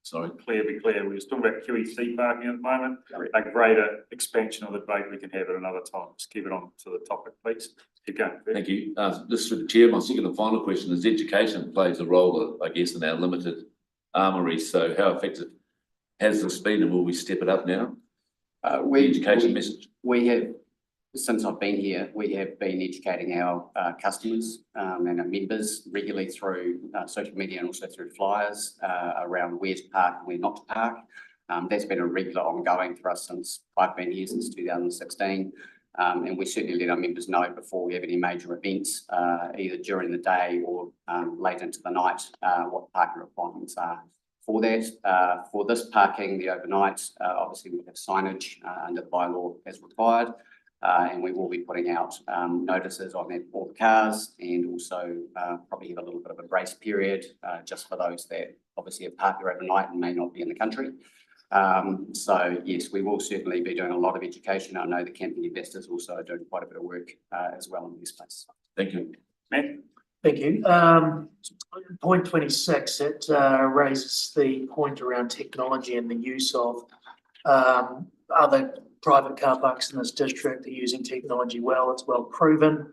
Sorry. Be clear, we're talking about QEC parking at the moment. A greater expansion of the debate we can have at another time. Just keep it on to the topic, please. Keep going. Thank you. Just through the chair, my second and final question is education plays a role, I guess, in our limited armory. So how effective has this been, and will we step it up now? Education message. We have, since I've been here, we have been educating our customers and our members regularly through social media and also through flyers around where to park and where not to park. That's been a regular ongoing for us since I've been here, since 2016. And we certainly let our members know before we have any major events, either during the day or late into the night, what parking requirements are. For that, for this parking, the overnight, obviously we have signage under the bylaw as required. And we will be putting out notices on all the cars, and also probably have a little bit of a grace period just for those that obviously have parked there overnight and may not be in the country. So yes, we will certainly be doing a lot of education. I know the camping investors also are doing quite a bit of work as well in this space. Thank you. Matt? Thank you. Point 26, it raises the point around technology and the use of other private car parks in this district are using technology well. It's well proven.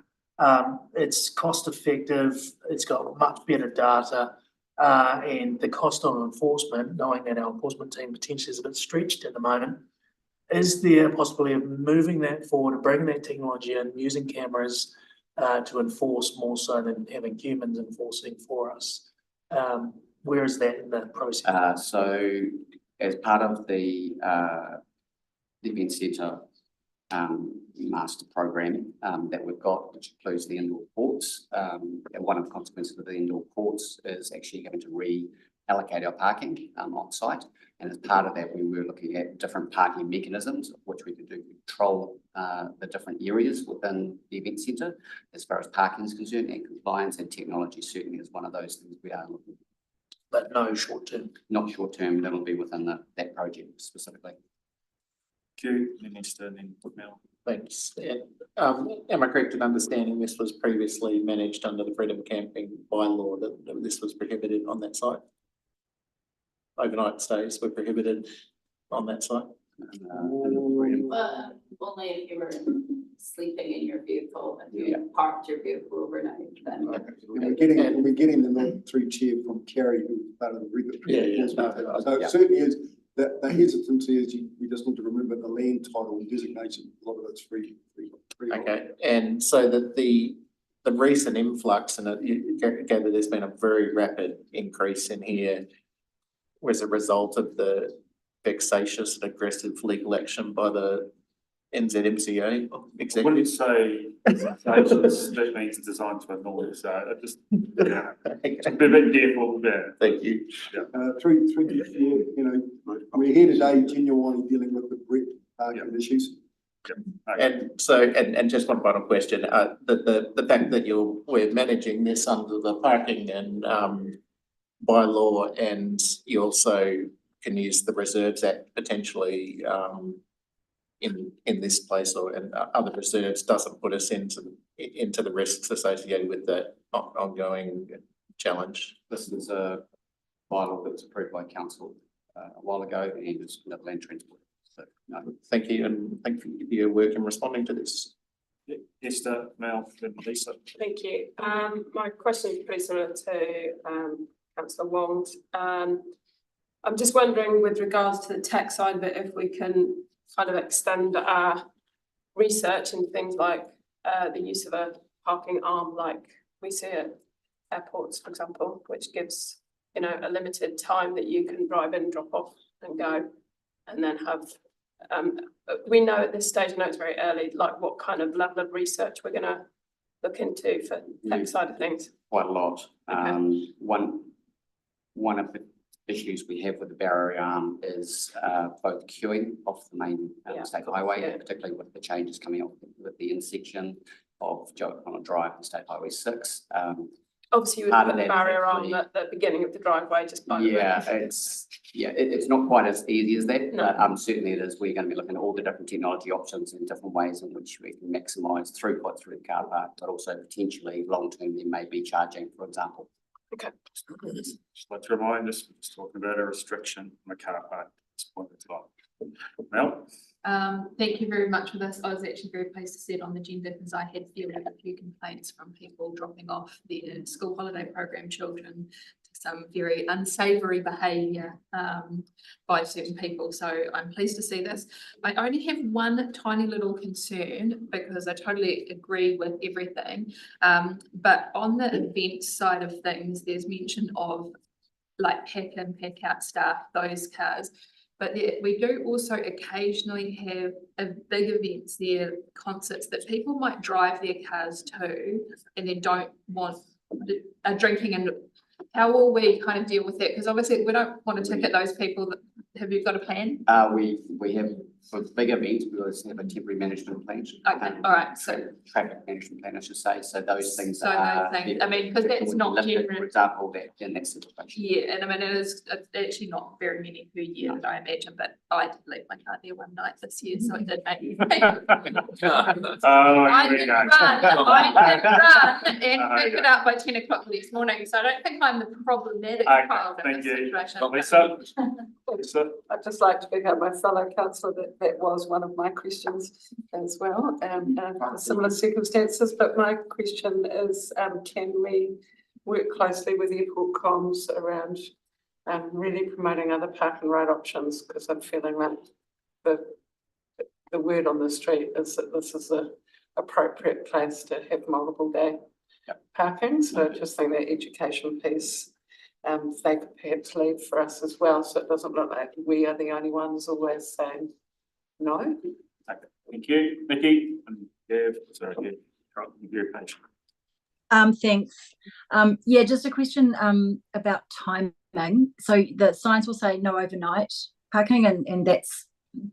It's cost effective. It's got much better data, and the cost on enforcement, knowing that our enforcement team potentially is a bit stretched at the moment, is there a possibility of moving that forward and bringing that technology in, using cameras to enforce more so than having humans enforcing for us? Where is that in the process? So as part of the event centre master program that we've got, which includes the indoor courts. And one of the consequences of the indoor courts is actually having to reallocate our parking on site. And as part of that, we were looking at different parking mechanisms, which we could do to control the different areas within the event centre as far as parking is concerned, and compliance and technology certainly is one of those things we are looking at. But no short term? Not short term, that'll be within that project specifically. Thanks. And, am I correct in understanding this was previously managed under the freedom camping bylaw, that this was prohibited on that site? Overnight stays were prohibited on that site? Only if you were sleeping in your vehicle, if you parked your vehicle overnight, then. We're getting the note through chair from Kerry, who's part of the regulatory. So it certainly is. The hesitancy is we just need to remember the land title designation, a lot of it's free. Okay, and so that the recent influx, and you gather there's been a very rapid increase in here was a result of the vexatious and aggressive legal action by the NZMCA executive. When you say that means designed to annoy, so I just be a bit careful there. Thank you. Through you know, we're here today genuinely dealing with the Brett issues. And so, and just one final question, the fact that we're managing this under the parking and bylaw, and you also can use the Reserves Act potentially in this place or in other reserves, doesn't put us into the risks associated with the ongoing challenge. This is a bylaw that was approved by council a while ago and it's land transport. So, no. Thank you, and thank you for your work in responding to this. Esther, Mel, and Lisa. Thank you. My question is pretty similar to councillor Wong's. I'm just wondering with regards to the tech side of it, if we can kind of extend our research and things like the use of a parking arm like we see at airports, for example, which gives, you know, a limited time that you can drive in, drop off and go, and then have, we know at this stage, I know it's very early, like what kind of level of research we're gonna look into for tech side of things. Quite a lot. Okay. One of the issues we have with the barrier arm is both queuing off the main state highway, particularly with the changes coming up with the intersection of Joe O'Connell Drive and State Highway 6. Obviously, you would put the barrier on at the beginning of the driveway, just by the way. It's not quite as easy as that, but certainly it is. We're going to be looking at all the different technology options and different ways in which we can maximise throughput through the car park, but also potentially long term there may be charging, for example. Okay. Just like to remind us, we're just talking about a restriction on a car park at this point in time. Mel? Thank you very much for this. I was actually very pleased to see it on the agenda because I had fielded a few complaints from people dropping off their school holiday program children to some very unsavoury behaviour by certain people. So I'm pleased to see this. I only have one tiny little concern because I totally agree with everything. But on the event side of things, there's mention of like pack in, pack out staff, those cars. But we do also occasionally have big events there, concerts that people might drive their cars to and they don't want drinking. And how will we kind of deal with that? Because obviously we don't want to ticket those people. Have you got a plan? We have, for big events, we always have a temporary management plan. Okay, all right. So traffic management plan, I should say. So those things So are. those things, I mean, because that's not lifted, generally. For example, that in that situation. Yeah, and I mean, it's actually not very many per year that I imagine, but I did leave my car there one night this year, so it did make me. I did run and pick it up by 10 o'clock the next morning, so I don't think I'm the problematic child in this situation. Lisa? I'd just like to pick up my fellow councillor that was one of my questions as well, similar circumstances, but my question is, can we work closely with Airport Comms around really promoting other park and ride options, because I'm feeling like the word on the street is that this is a appropriate place to have multiple day parking, so I just think that education piece they could perhaps lead for us as well, so it doesn't look like we are the only ones always saying no. Okay. Thank you, Nikki. And Dev, sorry, Dev, you're patient. Thanks. Yeah, just a question about timing. So the signs will say no overnight parking, and that's,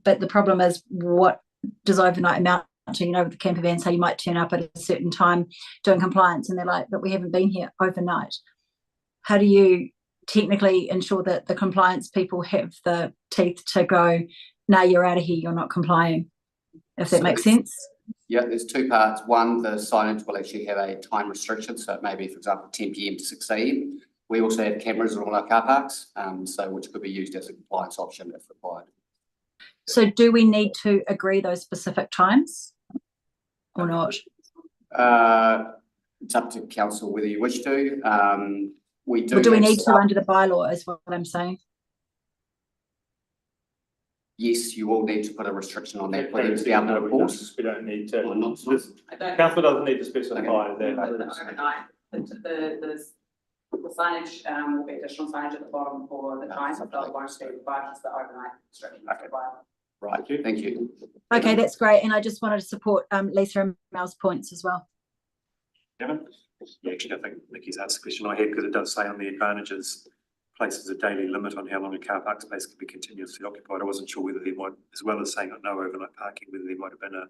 but the problem is, what does overnight amount to? You know, with the camper van, so you might turn up at a certain time doing compliance and they're like, but we haven't been here overnight. How do you technically ensure that the compliance people have the teeth to go, no, you're out of here, you're not complying, if that makes sense? Yeah, there's two parts. One, the signage will actually have a time restriction, so it may be, for example, 10 PM to 6 AM. We also have cameras in all our car parks, so which could be used as a compliance option if required. So do we need to agree those specific times or not? It's up to council whether you wish to. We do. Or do we need to under the bylaw, is what I'm saying? Yes, you will need to put a restriction on that for them to be able to enforce. We don't need to. Or not. Council doesn't need to specify that. The signage will be additional signage at the bottom for the times, so they'll won't be required, just the overnight restriction. Right, thank you. Okay, that's great, and I just wanted to support Lisa and Mel's points as well. Kevin? Yeah, actually, I think Nikki's asked the question I had, because it does say on the advantages, places a daily limit on how long a car park space can be continuously occupied. I wasn't sure whether there might, as well as saying no overnight parking, whether there might have been a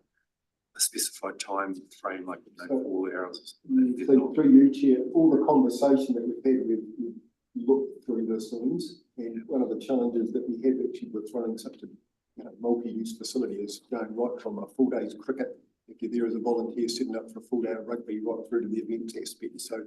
specified time frame, like 4 hours. So through you, Chair, all the conversation that we've had, we've looked through the things, and one of the challenges that we have actually with running such a multi-use facility is going right from a full day's cricket, if you're there as a volunteer setting up for a full day of rugby, right through to the events aspect. So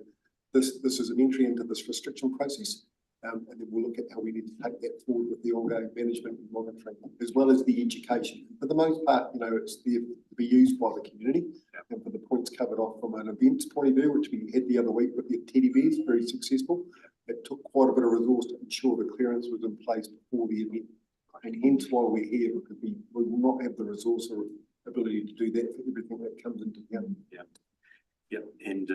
this is an entry into this restriction process. And then we'll look at how we need to take that forward with the ongoing management and monitoring, as well as the education. For the most part, it's there to be used by the community. And for the points covered off from an events point of view, which we had the other week with the teddy bears, very successful. It took quite a bit of resource to ensure the clearance was in place before the event. And hence why we're here, because we will not have the resource or ability to do that for everything that comes into town. Yeah, and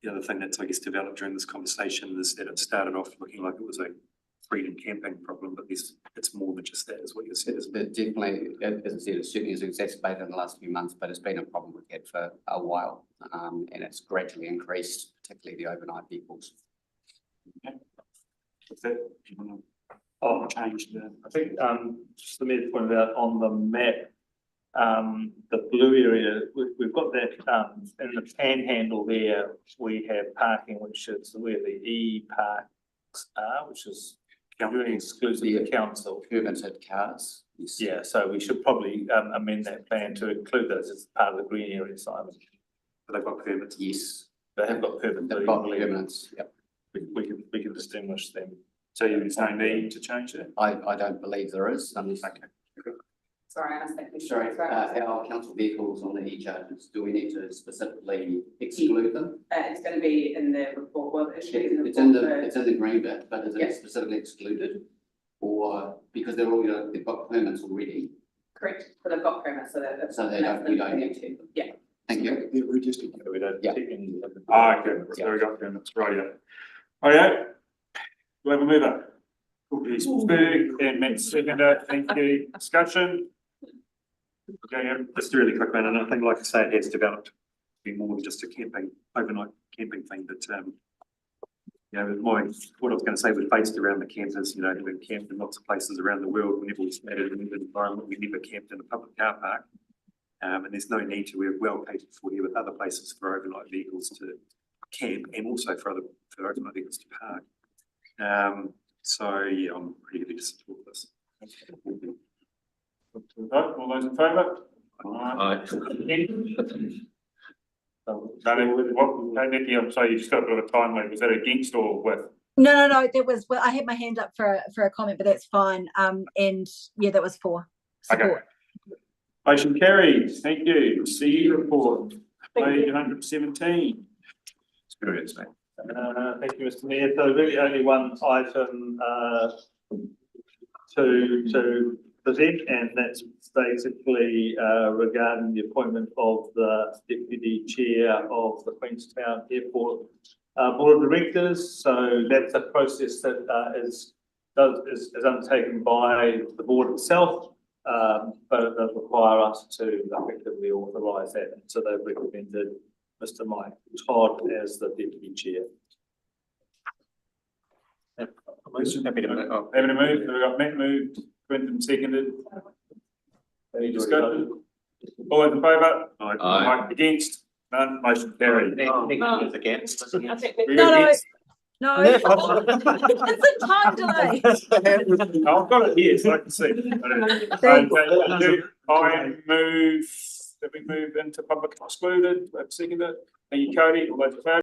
the other thing that's, I guess, developed during this conversation is that it started off looking like it was a freedom camping problem, but it's more than just that, is what you said, isn't it? Definitely, as I said, it certainly has exacerbated in the last few months, but it's been a problem we've had for a while. And it's gradually increased, particularly the overnight vehicles. Okay. With that, do you want to change the? I think, just the mayor pointed out on the map, the blue area, we've got that, in the panhandle there, we have parking, which is where the E-parks are, which is really exclusive to the council. Permitted cars. Yes. Yeah, so we should probably, amend that plan to include those as part of the green area, Simon. But they've got permits. Yes. They have got permits. They've got permits, yep. We can distinguish them. So there's no need to change that? I don't believe there is. Okay. Sorry, I asked that question. Sorry, our council vehicles on the e-charges, do we need to specifically exclude them? It's going to be in the report, well, it should be in the It's report. it's in the green bit, but is it Yeah. specifically excluded? Or because they've got permits already? Correct, but they've got permits, so that. So we don't need to. Yeah. Thank you. They're registered. We don't Yeah. take any. Okay, so we got permits, right, yeah. Oh, yeah. We'll have a mover. Please, Berg and Matt seconder, thank you. Discussion? Okay, just a really quick one, and I think, like I say, it has developed to be more than just a overnight camping thing, but what I was going to say was based around the campers, having camped in lots of places around the world, whenever we stayed in an environment, we never camped in a public car park. And there's no need to. We're well catered for here with other places for overnight vehicles to camp and also for overnight vehicles to park. So yeah, I'm pretty happy to support this. Vote, all those in favour? Nikki, I'm sorry, you just got a bit of a time limit. Was that against or with? No, that was, well, I had my hand up for a comment, but that's fine. And yeah, that was for support. Okay. Motion carries. Thank you. CE report, page 117. Experience, mate. Thank you, Mr. Mayor. So really only one item to present, and that's basically regarding the appointment of the deputy chair of the Queenstown Airport Board of Directors. So that's a process that is undertaken by the board itself, but it does require us to effectively authorise that. So they've recommended Mr. Mike Todd as the deputy chair. Happy to move. We've got Matt moved, Brendan seconded. Any discussion? All those in favour? Aye. Against? None. Motion carried. Against. No. It's a time delay. I've got it here, so I can see. Okay, I move, that we move into public excluded, seconded. Thank you, Cody. All those in favour?